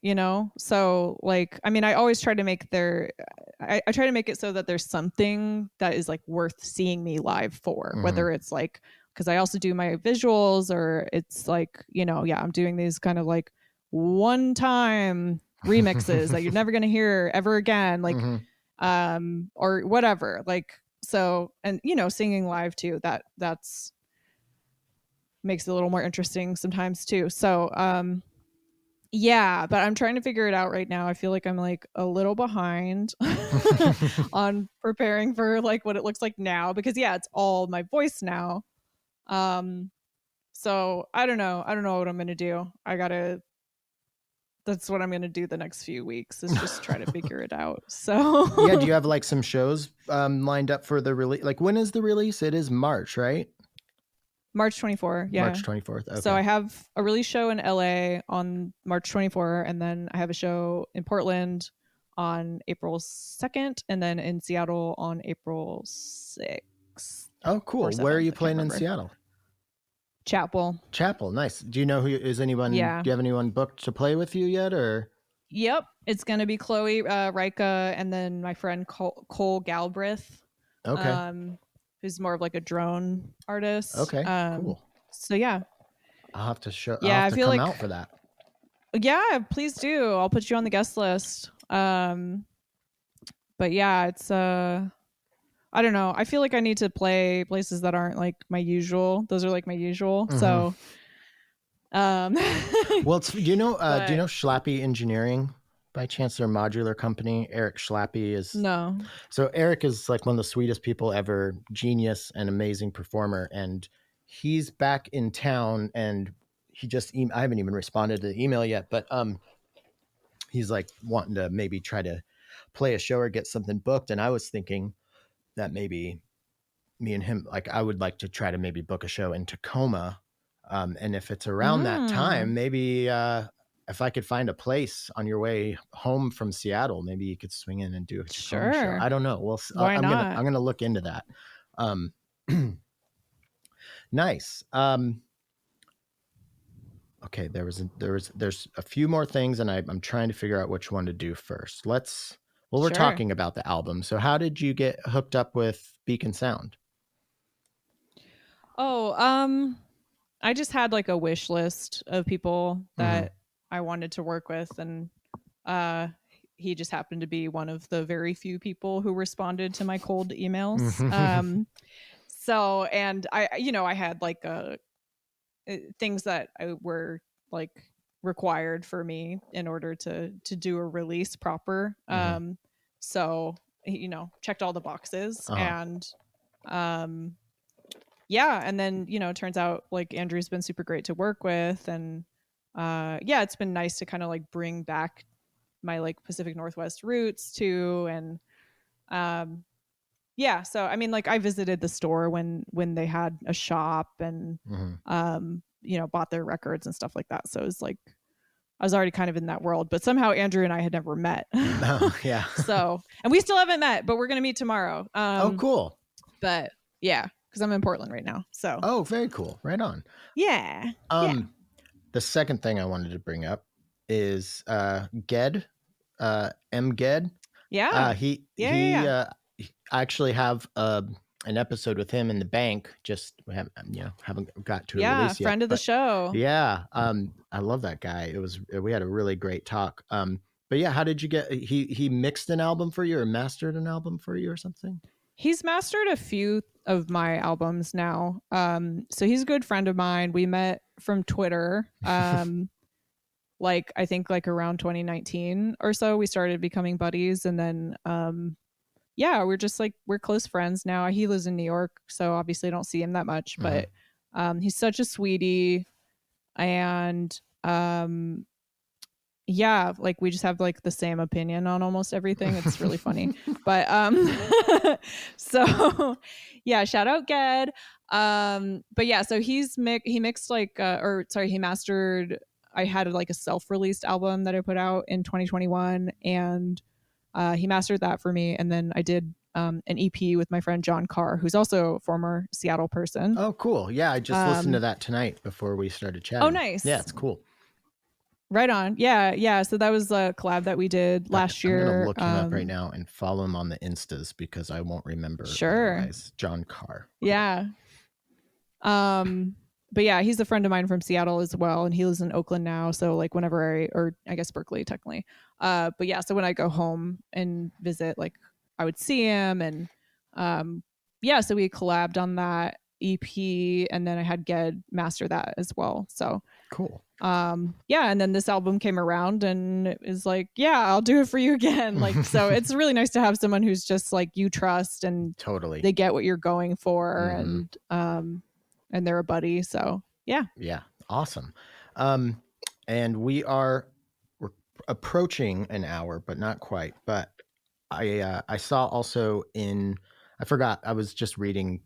so like, I mean, I always try to make I try to make it so that there's something that is like worth seeing me live for, Mhm. whether it's like because I also do my visuals, or it's like, I'm doing these kind of like one time remixes that you're never going to hear ever again, like or whatever, like, so, and singing live too, that's makes it a little more interesting sometimes too. So yeah, but I'm trying to figure it out right now. I feel like I'm like a little behind on preparing for like what it looks like now, because it's all my voice now. So I don't know what I'm gonna do. That's what I'm gonna do the next few weeks, is just try to figure it out. So yeah, do you have like some shows lined up for the release? Like, when is the release? It is March, right? March 24th. Yeah. March 24th. Okay. So I have a release show in LA on March 24th, and then I have a show in Portland on April 2nd, and then in Seattle on April 6th. Oh, cool. Where are you playing in Seattle? Chapel. Nice. Do you know who is anyone? Yeah. Do you have anyone booked to play with you yet, or? Yep, it's gonna be Chloe Rika, and then my friend Cole Galbraith. Okay. Who's more of like a drone artist. Okay. Cool. So yeah, I'll have to show. Yeah, I'll have to come out for that. Yeah, please do. I'll put you on the guest list. But yeah, it's I don't know. I feel like I need to play places that aren't like my usual. Those are like my usual. So well, do you know Schlappy Engineering by chance? Their modular company. Eric Schlappy is no. So Eric is like one of the sweetest people ever, genius and amazing performer, and he's back in town, and he just I haven't even responded to the email yet, but he's like wanting to maybe try to play a show or get something booked, and I was thinking that maybe me and him, like, I would like to try to maybe book a show in Tacoma, and if it's around that time, maybe if I could find a place on your way home from Seattle, maybe you could swing in and do a Tacoma show. I don't know. Well, why not? I'm gonna look into that. Nice. Okay, there's a few more things, and I'm trying to figure out which one to do first. We're talking about the album. So how did you get hooked up with Beacon Sound? Oh, I just had like a wish list of people that I wanted to work with, and he just happened to be one of the very few people who responded to my cold emails. So, and I had like things that were like required for me in order to do a release proper. So, checked all the boxes, and yeah, and then it turns out like Andrew's been super great to work with, and it's been nice to kind of like bring back my like Pacific Northwest roots too, and so I mean, like, I visited the store when they had a shop, and bought their records and stuff like that. So it was like I was already kind of in that world, but somehow Andrew and I had never met. Oh, yeah. So, and we still haven't met, but we're going to meet tomorrow. Oh, cool. But yeah, because I'm in Portland right now. So. Oh, very cool. Right on. Yeah. The second thing I wanted to bring up is Ged, M. Ged. Yeah. I actually have an episode with him in the bank. Just haven't got to a release yet. Friend of the show. Yeah, I love that guy. We had a really great talk. But yeah, how did you get? He mixed an album for you, or mastered an album for you, or something? He's mastered a few of my albums now. So he's a good friend of mine. We met from Twitter. Like I think like around 2019 or so, we started becoming buddies, and then we're just like, we're close friends now. He lives in New York, so obviously I don't see him that much, but he's such a sweetie, and like we just have like the same opinion on almost everything. It's really funny. But so yeah, shout out Ged. But yeah, so he mixed like he mastered. I had like a self-released album that I put out in 2021, and he mastered that for me. And then I did an EP with my friend John Carr, who's also a former Seattle person. Oh, cool. Yeah, I just listened to that tonight before we started chatting. Oh, nice. Yeah, it's cool. Right on. Yeah. So that was a collab that we did last year. I'm going to look him up right now and follow him on the Instas, because I won't remember. Sure. Otherwise. John Carr. Yeah. But yeah, he's a friend of mine from Seattle as well, and he lives in Oakland now. So like whenever or I guess Berkeley technically. But yeah, so when I go home and visit, like I would see him, and yeah, so we collabed on that EP, and then I had Ged master that as well. So Cool. yeah, and then this album came around and it was like, yeah, I'll do it for you again. Like, so it's really nice to have someone who's just like you trust and Totally. they get what you're going for, and they're a buddy. So yeah. Yeah. Awesome. And we're approaching an hour, but not quite. But I saw also I forgot, I was just reading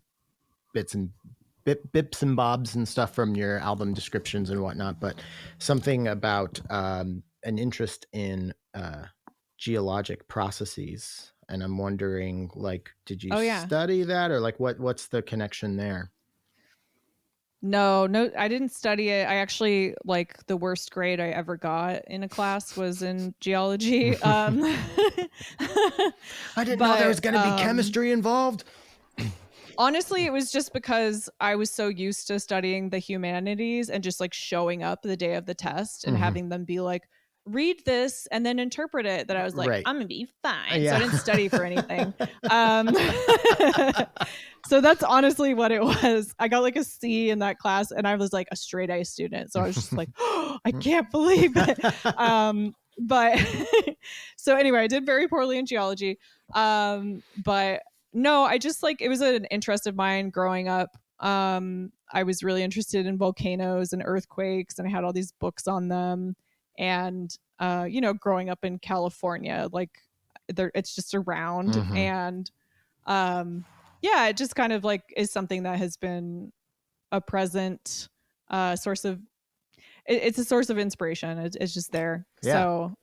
bips and bobs and stuff from your album descriptions and whatnot, but something about an interest in geologic processes. And I'm wondering, like, did you study that, or like what's the connection there? No, I didn't study it. I actually, like, the worst grade I ever got in a class was in geology. I didn't know there was going to be chemistry involved. Honestly, it was just because I was so used to studying the humanities and just like showing up the day of the test and having them be like, read this and then interpret it, that I was like, I'm gonna be fine. Yeah. So I didn't study for anything. So that's honestly what it was. I got like a C in that class, and I was like a straight A student. So I was just like, oh, I can't believe it. But so anyway, I did very poorly in geology. But no, I just like, it was an interest of mine growing up. I was really interested in volcanoes and earthquakes, and I had all these books on them. And you know, growing up in California, like it's just around. And yeah, it just kind of like is something that has been a present source of it's a source of inspiration. It's just there. Yeah. So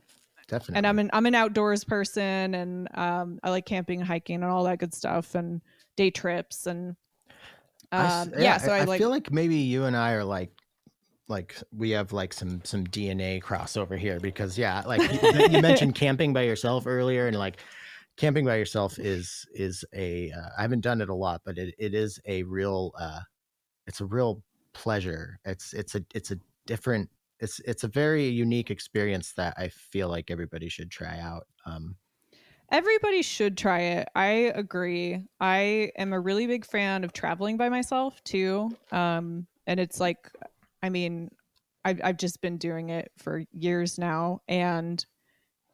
definitely. And I'm an outdoors person, and I like camping and hiking and all that good stuff, and day trips, and yeah. So I feel like maybe you and I are like we have like some DNA crossover here, because yeah, like you mentioned camping by yourself earlier, and like camping by yourself is I haven't done it a lot, but it is a real it's a real pleasure. It's a different, it's a very unique experience that I feel like everybody should try out. Everybody should try it. I agree. I am a really big fan of traveling by myself too. And it's like, I mean, I've just been doing it for years now, and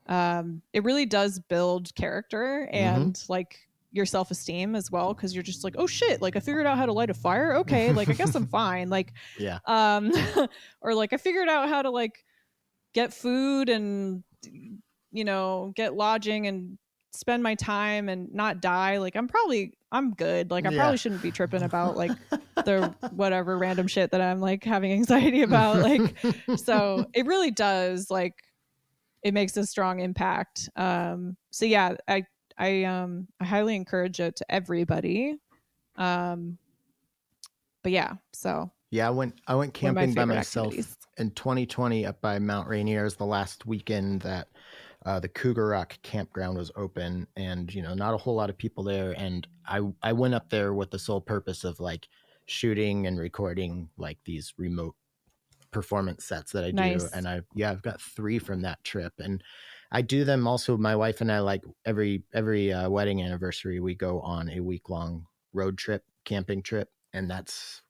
it really does build character and like your self-esteem as well, because you're just like, oh shit, like I figured out how to light a fire. Okay, like I guess I'm fine. Like yeah. Or like I figured out how to like get food and, you know, get lodging and spend my time and not die. Like I'm good. Like I probably shouldn't be tripping about like the whatever random shit that I'm like having anxiety about. Like, so it really does, like, it makes a strong impact. So yeah, I highly encourage it to everybody. But yeah, so yeah, I went camping by myself in 2020 up by Mount Rainier. Is the last weekend that the Cougar Rock campground was open, and you know, not a whole lot of people there. And I went up there with the sole purpose of like shooting and recording like these remote performance sets that I do. And I've got 3 from that trip, and I do them also. My wife and I, like every wedding anniversary, we go on a week-long road trip, camping trip, and that's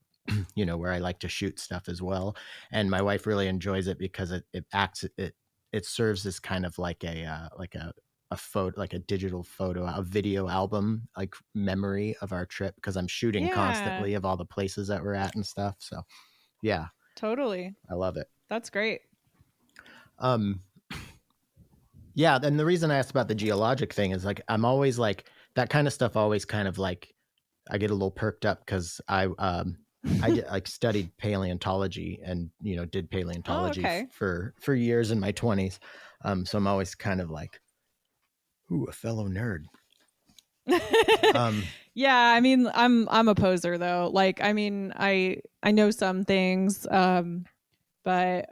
you know, where I like to shoot stuff as well. And my wife really enjoys it because it serves as kind of like a photo, like a digital photo, a video album, like memory of our trip, because I'm shooting constantly of all the places that we're at and stuff. So yeah, totally, I love it. That's great. Yeah, and the reason I asked about the geologic thing is like I'm always like that kind of stuff always kind of like I get a little perked up, because I like studied paleontology and, you know, did paleontology for years in my 20s. So I'm always kind of like, ooh, a fellow nerd. Yeah, I mean, I'm a poser though. Like, I mean, I know some things, but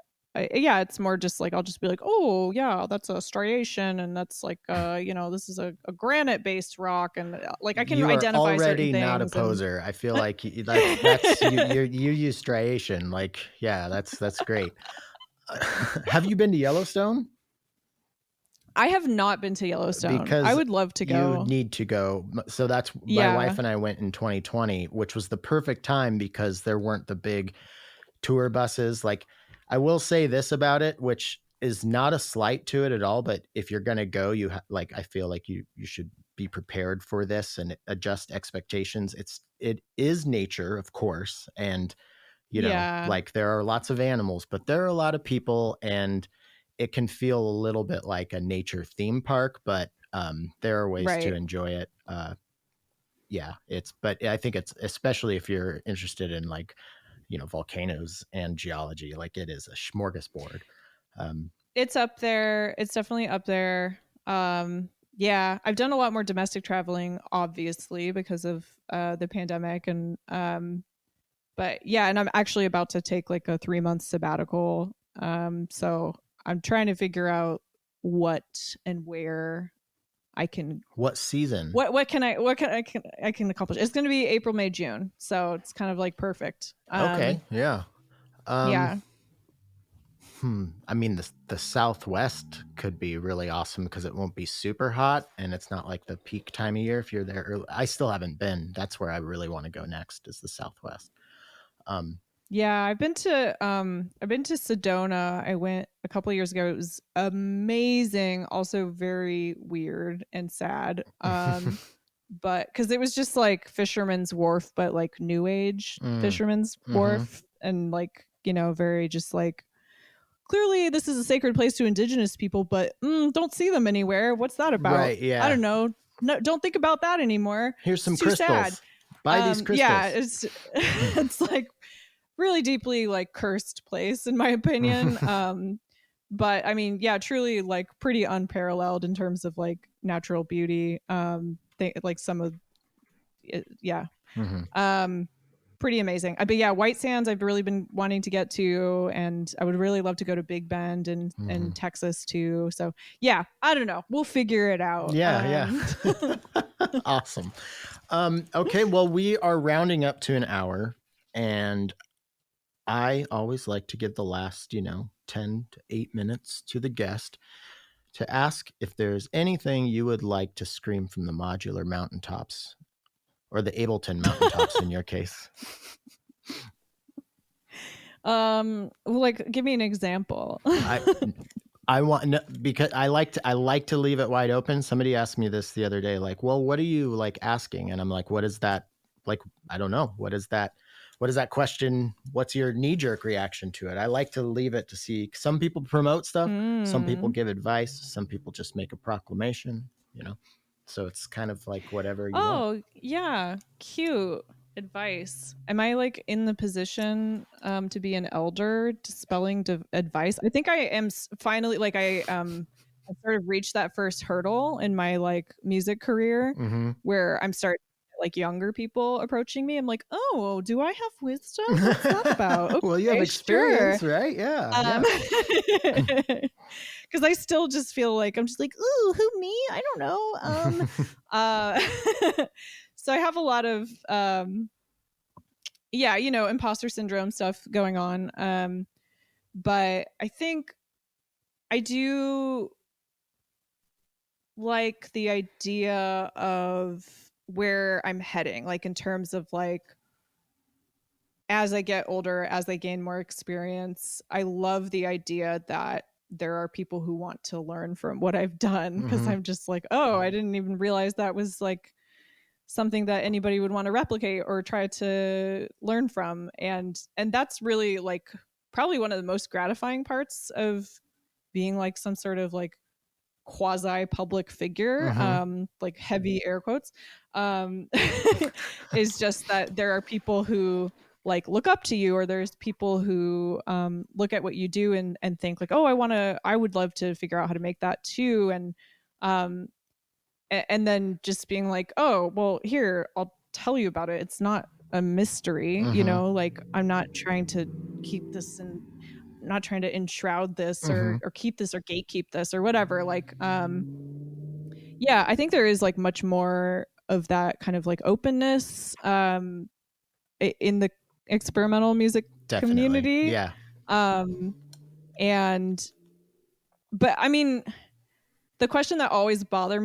yeah, it's more just like I'll just be like, oh yeah, that's a striation, and that's like this is a granite based rock, and like I can You are identify certain already not a things. And poser. I feel like that's you use striation. Like, yeah, that's great. Have you been to Yellowstone? I have not been to Yellowstone. I Because would love to you go. need to go. So that's my Yeah. wife and I went in 2020, which was the perfect time because there weren't the big tour buses. Like, I will say this about it, which is not a slight to it at all, but if you're going to go, like, I feel like you should be prepared for this and adjust expectations. It is nature, of course. And, Yeah. like, there are lots of animals, but there are a lot of people, and it can feel a little bit like a nature theme park, but there are ways to Right. enjoy it. Yeah, but I think it's, especially if you're interested in, like, volcanoes and geology, like, it is a smorgasbord. It's up there. It's definitely up there. Yeah, I've done a lot more domestic traveling, obviously, because of the pandemic, and but yeah, and I'm actually about to take like a 3 month sabbatical. So I'm trying to figure out what and where I can What season? I can accomplish. It's going to be April, May, June, so it's kind of like perfect. Okay, yeah. Um, Yeah. I mean, the Southwest could be really awesome because it won't be super hot and it's not like the peak time of year if you're there early. I still haven't been. That's where I really want to go next, is the Southwest. Um, Yeah, I've been to Sedona. I went a couple of years ago. It was amazing, also very weird and sad. But cuz it was just like Fisherman's Wharf, but like new age mm, Fisherman's mm-hmm. Wharf, and like, very just like, clearly this is a sacred place to indigenous people, but don't see them anywhere. What's that about? Right, I yeah. don't know. No, don't think about that anymore. Here's It's some too sad. crystals. Buy these Yeah, crystals. it's it's like really deeply like cursed place in my opinion. But I mean, yeah, truly like pretty unparalleled in terms of like natural beauty. Like some of it, yeah. Mm-hmm. Pretty amazing. But yeah, White Sands I've really been wanting to get to, and I would really love to go to Big Bend and Mm-hmm. Texas too. So yeah, I don't know. We'll figure it out. Yeah. Awesome. Okay, well, we are rounding up to an hour, and I always like to give the last, 10 to 8 minutes to the guest to ask if there's anything you would like to scream from the modular mountaintops, or the Ableton mountaintops in your case. Like, give me an example. I want, because I like to leave it wide open. Somebody asked me this the other day, like, well, what are you like asking? And I'm like, what is that? Like, I don't know. What is that? What is that question? What's your knee jerk reaction to it? I like to leave it to see. Some people promote stuff. Some people give advice. Some people just make a proclamation, So it's kind of like whatever you want. Oh, yeah. Cute advice. Am I like in the position to be an elder dispelling advice? I think I am finally, like, I sort of reached that first hurdle in my like music career, Mm-hmm. where I'm starting like younger people approaching me. I'm like, oh, do I have wisdom? What's that about? Okay, Well, you have experience, sure. right? Yeah. Because I still just feel like I'm just like, ooh, who, me? I don't know. So I have a lot of imposter syndrome stuff going on. But I think I do like the idea of where I'm heading, like in terms of like, as I get older, as I gain more experience, I love the idea that there are people who want to learn from what I've done, because I'm just like, oh, I didn't even realize that was like something that anybody would want to replicate or try to learn from. And that's really like probably one of the most gratifying parts of being like some sort of like quasi public figure, like heavy air quotes, is just that there are people who like look up to you, or there's people who look at what you do and think like, oh, I would love to figure out how to make that too. And then just being like, oh, well, here, I'll tell you about it. It's not a mystery, like I'm not trying to keep this in not trying to enshroud this or keep this or gatekeep this or whatever. Like, yeah, I think there is like much more of that kind of like openness in the experimental music Definitely. community. Yeah. But I mean, the question that always bothers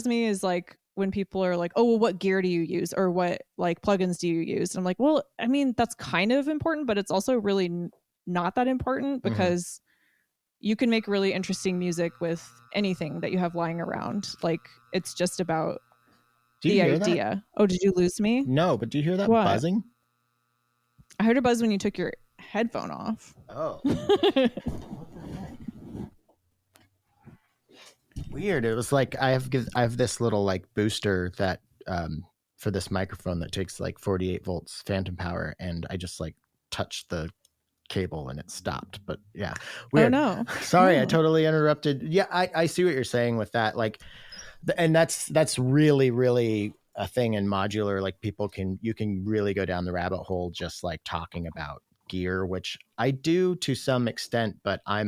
me is like when people are like, oh, well, what gear do you use, or what like plugins do you use? And I'm like, well, I mean, that's kind of important, but it's also really not that important, because you can make really interesting music with anything that you have lying around. Like, it's just about the idea. That? Oh, did you lose me? No, but do you hear that buzzing? I heard a buzz when you took your headphone off. Oh. Weird. It was like I have this little like booster that for this microphone that takes like 48 volts phantom power, and I just like touched the cable and it stopped. But yeah, weird. Oh no. Sorry, I totally interrupted. Yeah, I see what you're saying with that. Like, and that's really, really a thing in modular. Like, you can really go down the rabbit hole just like talking about gear, which I do to some extent, but I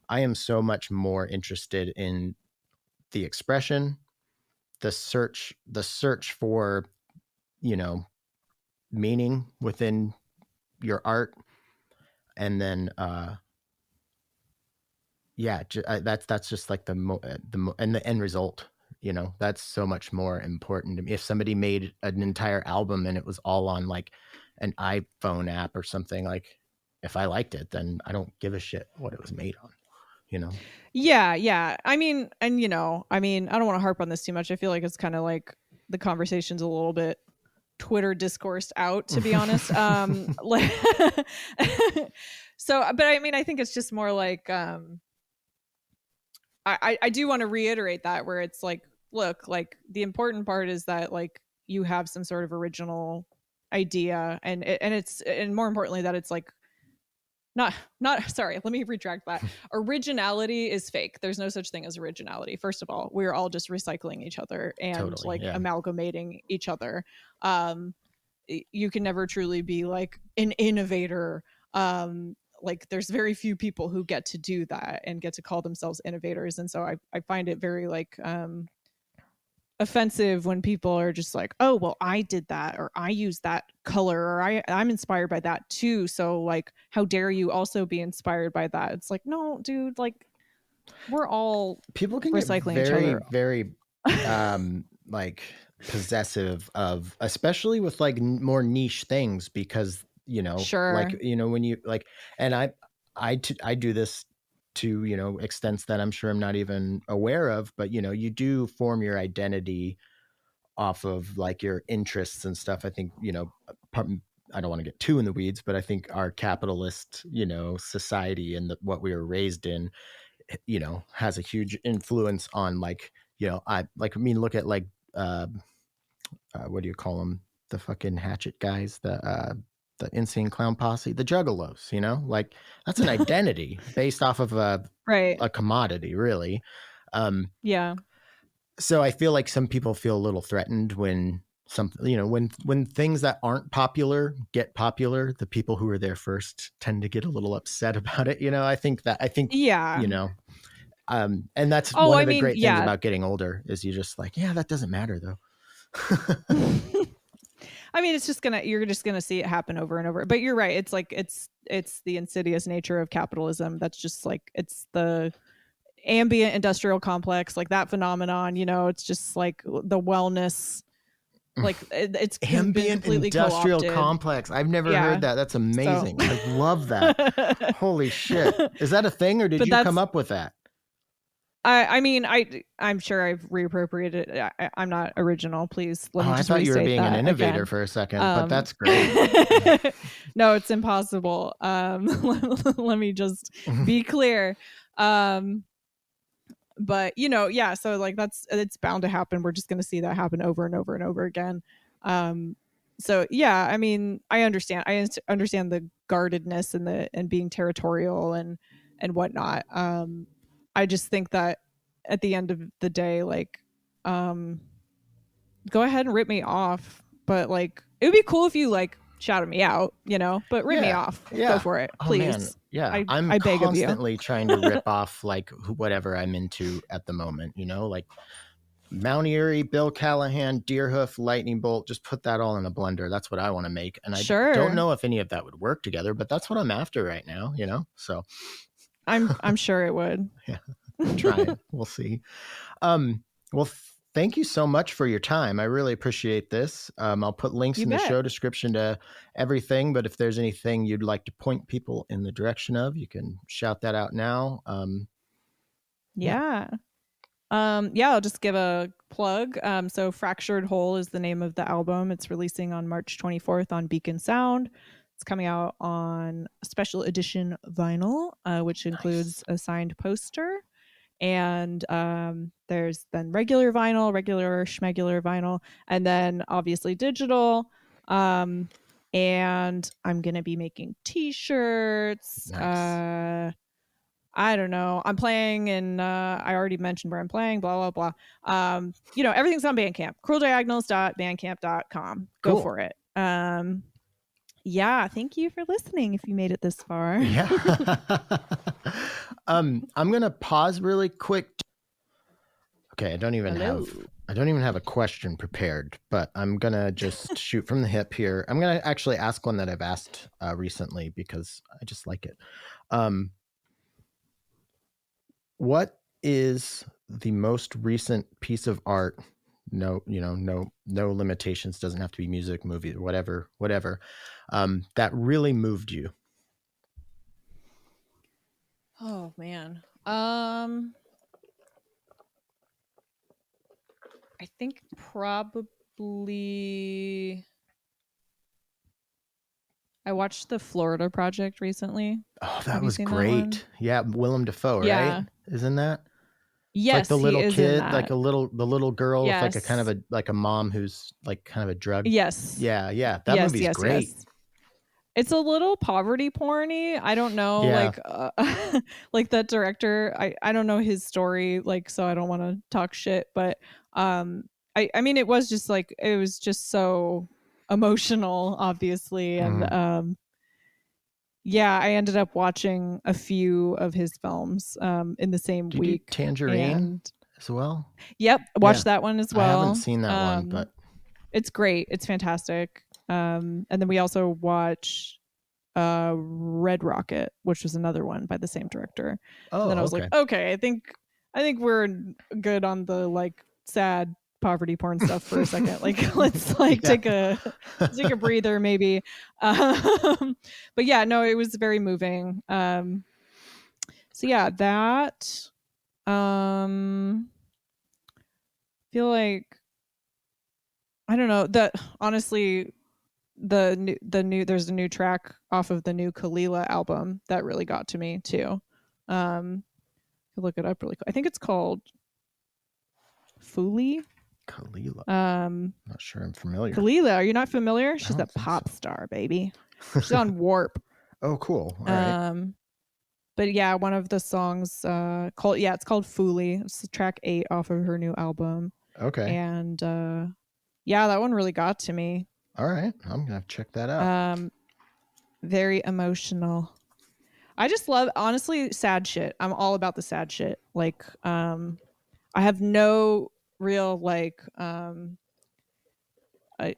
am so much more interested in the expression, the search for, meaning within your art. And then, that's just like and the end result, that's so much more important to me. If somebody made an entire album and it was all on like an iPhone app or something, like if I liked it, then I don't give a shit what it was made on. Yeah. I mean, and I don't want to harp on this too much. I feel like it's kind of like the conversation's a little bit Twitter discoursed out, to be honest. Like, so, but I mean, I think it's just more like, I do want to reiterate that, where it's like, look, like the important part is that like you have some sort of original idea, and more importantly that it's like, not sorry, let me retract that. Originality is fake. There's no such thing as originality. First of all, we're all just recycling each other and amalgamating each other. You can never truly be like an innovator. Like, there's very few people who get to do that and get to call themselves innovators. And so I find it very like offensive when people are just like, oh, well, I did that, or I used that color, or I'm inspired by that too, so like how dare you also be inspired by that. It's like, no, dude, like we're all people can recycling get each other. Very like possessive of, especially with like more niche things, because sure, like when you like, and I do this to extents that I'm sure I'm not even aware of, but you do form your identity off of like your interests and stuff. I think I don't want to get too in the weeds, but I think our capitalist society and what we were raised in has a huge influence on like look at like what do you call them, the fucking Hatchet guys, the Insane Clown Posse, the Juggalos, like that's an identity based off of a commodity, really. Yeah. So I feel like some people feel a little threatened when when things that aren't popular get popular. The people who were there first tend to get a little upset about it. I think yeah. And that's one of the great things about getting older is you just like, yeah, that doesn't matter though. I mean, you're just gonna see it happen over and over. But you're right. It's like it's the insidious nature of capitalism. That's just like, it's the ambient industrial complex, like that phenomenon. It's just like the wellness, like it's ambient industrial co-opted. Complex. I've never heard that. That's amazing. I love that. Holy shit! Is that a thing, or did you come up with that? I mean, I'm sure I've reappropriated it. I'm not original. Please let me just I thought you were being an innovator again. For a second, but that's great. No, it's impossible. Let me just be clear. But yeah. So like it's bound to happen. We're just going to see that happen over and over and over again. So yeah, I mean, I understand. I understand the guardedness and being territorial and whatnot. I just think that at the end of the day, like, go ahead and rip me off, but like, it would be cool if you like shouting me out, but rip me off. Go for it, please. Oh man, yeah. I'm I beg of you. constantly trying to rip off like whatever I'm into at the moment. Like Mount Erie, Bill Callahan, Deerhoof, Lightning Bolt. Just put that all in a blender. That's what I want to make, and I don't know if any of that would work together, but that's what I'm after right now. So I'm sure it would. Yeah, I'm trying. We'll see. Well. Thank you so much for your time. I really appreciate this. I'll put links in the show description to everything, but if there's anything you'd like to point people in the direction of, you can shout that out now. I'll just give a plug. So Fractured Whole is the name of the album. It's releasing on March 24th on Beacon Sound. It's coming out on a special edition vinyl, which includes a signed poster. And there's then regular schmegular vinyl, and then obviously digital. And I'm gonna be making t-shirts. Nice. I don't know. I'm playing, and I already mentioned where I'm playing. Blah blah blah. Everything's on Bandcamp. crueldiagonals.bandcamp.com. Go for it. Yeah, thank you for listening if you made it this far. Yeah. I'm gonna pause really quick. Okay, I don't even have a question prepared, but I'm gonna just shoot from the hip here. I'm gonna actually ask one that I've asked recently because I just like it. What is the most recent piece of art? No limitations. Doesn't have to be music, movie, whatever. That really moved you. Oh man. I think probably I watched the Florida Project recently. Oh, that was great. Yeah, Willem Dafoe, right? Yeah. Isn't that? Yes, it's like the little kid, like the little girl with like a kind of a mom who's like kind of a drug. Yes. Yeah. That movie's great. Yes. It's a little poverty porny. I don't know, like that director. I don't know his story, so I don't want to talk shit. But I mean, it was just so emotional, obviously, and I ended up watching a few of his films in the same week. Tangerine as well. Yep, watched that one as well. I haven't seen that one, but it's great. It's fantastic. And then we also watched Red Rocket, which was another one by the same director. Oh, and then I was like, okay, I think we're good on the sad poverty porn stuff for a second. Let's take a breather maybe. But yeah, no, it was very moving. So yeah, that feel like I don't know that honestly. There's a new track off of the new Kalila album that really got to me too. Look it up really quick. I think it's called Foolie. Kalila. Not sure I'm familiar. Kalila, are you not familiar? She's a pop star, baby. She's on Warp. Oh, cool. All right. But yeah, one of the songs it's called Foolie. It's track 8 off of her new album. Okay. And that one really got to me. All right, I'm gonna have to check that out. Very emotional. I just love, honestly, sad shit. I'm all about the sad shit. I have no real I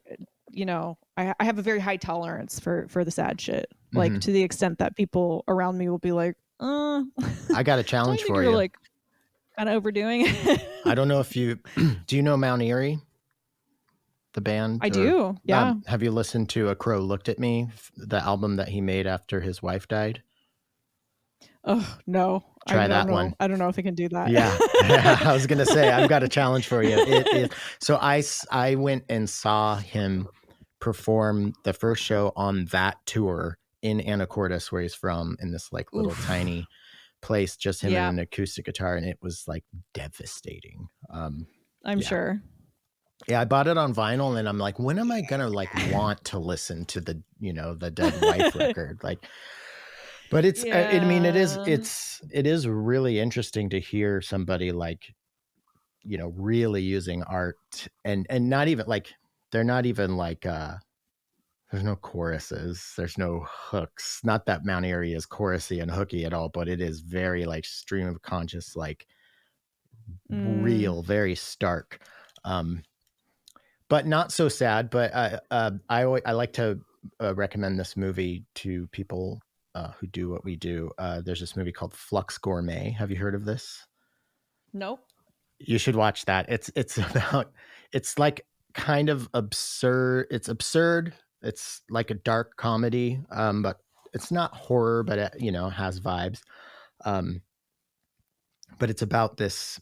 have a very high tolerance for the sad shit. To the extent that people around me will be like, I got a challenge for you. Kind of overdoing it. I don't know if do you know Mount Erie? The band? I do, yeah. Have you listened to A Crow Looked at Me, the album that he made after his wife died? Oh, no. Try that one. I don't know if I can do that. Yeah. I was going to say, I've got a challenge for you. So I went and saw him perform the first show on that tour in Anacortes, where he's from, in this little tiny place, just him and an acoustic guitar. And it was devastating. I'm sure. Yeah, I bought it on vinyl, and I'm like, when am I gonna want to listen to the the Dead Wife record? But it's I mean, it is really interesting to hear somebody really using art and not even they're not even There's no choruses. There's no hooks. Not that Mount Airy is chorusy and hooky at all, but it is very like stream of conscious, like real, very stark. But not so sad. But I like to recommend this movie to people who do what we do. There's this movie called Flux Gourmet. Have you heard of this? Nope. You should watch that. It's about, it's like kind of absurd. It's absurd. It's like a dark comedy, but it's not horror, but it, you know, has vibes. But it's about this.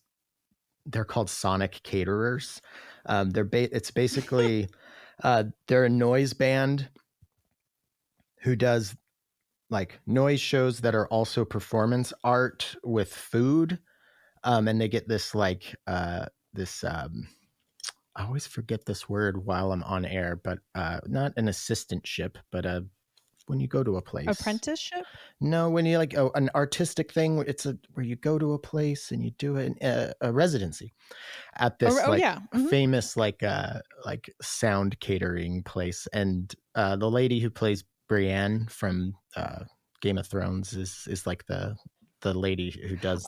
They're called Sonic Caterers. It's basically they're a noise band who does like noise shows that are also performance art with food. And they get this like this I always forget this word while I'm on air, but not an assistantship, but when you go to a place. Apprenticeship? No, when you like an artistic thing, it's where you go to a place and you do a residency at this famous like sound catering place. And the lady who plays Brienne from Game of Thrones is like the lady who does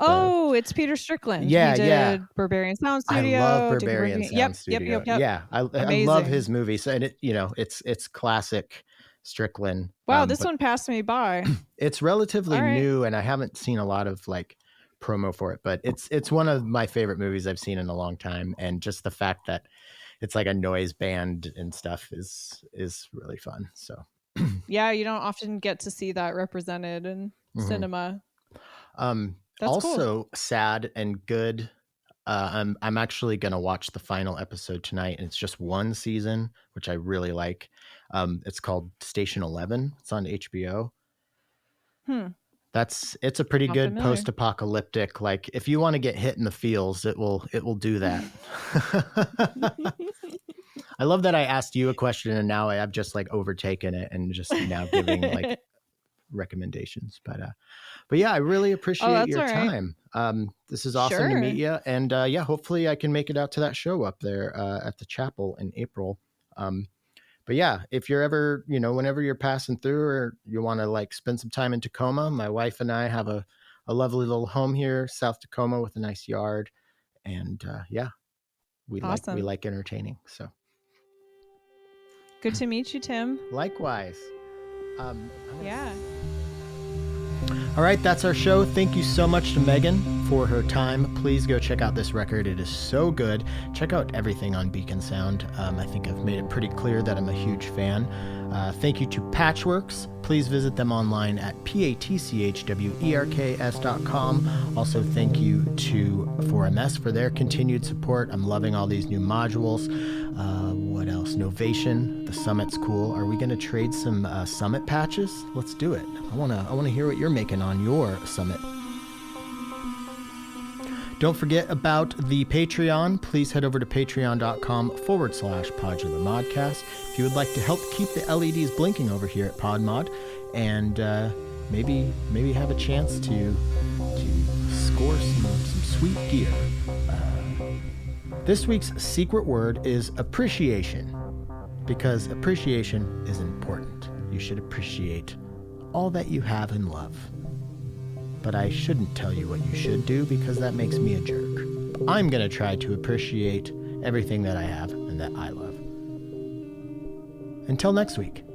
it's Peter Strickland. Yeah, he did yeah. Berberian Sound Studio. I love Berberian Sound Studio. Yep. Yeah, I love his movies, and it, you know, it's classic Strickland. Wow, this one passed me by. It's relatively new, and I haven't seen a lot of like promo for it, but it's one of my favorite movies I've seen in a long time, and just the fact that it's like a noise band and stuff is really fun. So yeah, you don't often get to see that represented in cinema. That's also cool. Sad and good. I'm actually going to watch the final episode tonight, and it's just one season, which I really like. It's called Station 11. It's on HBO. It's a pretty good post-apocalyptic. Like if you want to get hit in the feels, it will do that. I love that I asked you a question and now I have just like overtaken it and just now giving like recommendations. But yeah, I really appreciate your time. This is awesome to meet you. And yeah, hopefully I can make it out to that show up there at the chapel in April. But yeah, if you're ever, you know, whenever you're passing through or you want to like spend some time in Tacoma, my wife and I have a lovely little home here, South Tacoma, with a nice yard. And yeah, we like entertaining. So good to meet you, Tim. Likewise. Yeah. All right, that's our show. Thank you so much to Megan for her time. Please go check out this record. It is so good. Check out everything on Beacon Sound. I think I've made it pretty clear that I'm a huge fan. Thank you to Patchworks. Please visit them online at patchwerks.com. Also, thank you to 4MS for their continued support. I'm loving all these new modules. What else? Novation. The Summit's cool. Are we going to trade some Summit patches? Let's do it. I want to hear what you're making on your Summit. Don't forget about the Patreon. Please head over to patreon.com/PodularModcast if you would like to help keep the LEDs blinking over here at PodMod, and maybe have a chance to score some sweet gear. This week's secret word is appreciation, because appreciation is important. You should appreciate all that you have and love. But I shouldn't tell you what you should do because that makes me a jerk. I'm going to try to appreciate everything that I have and that I love. Until next week.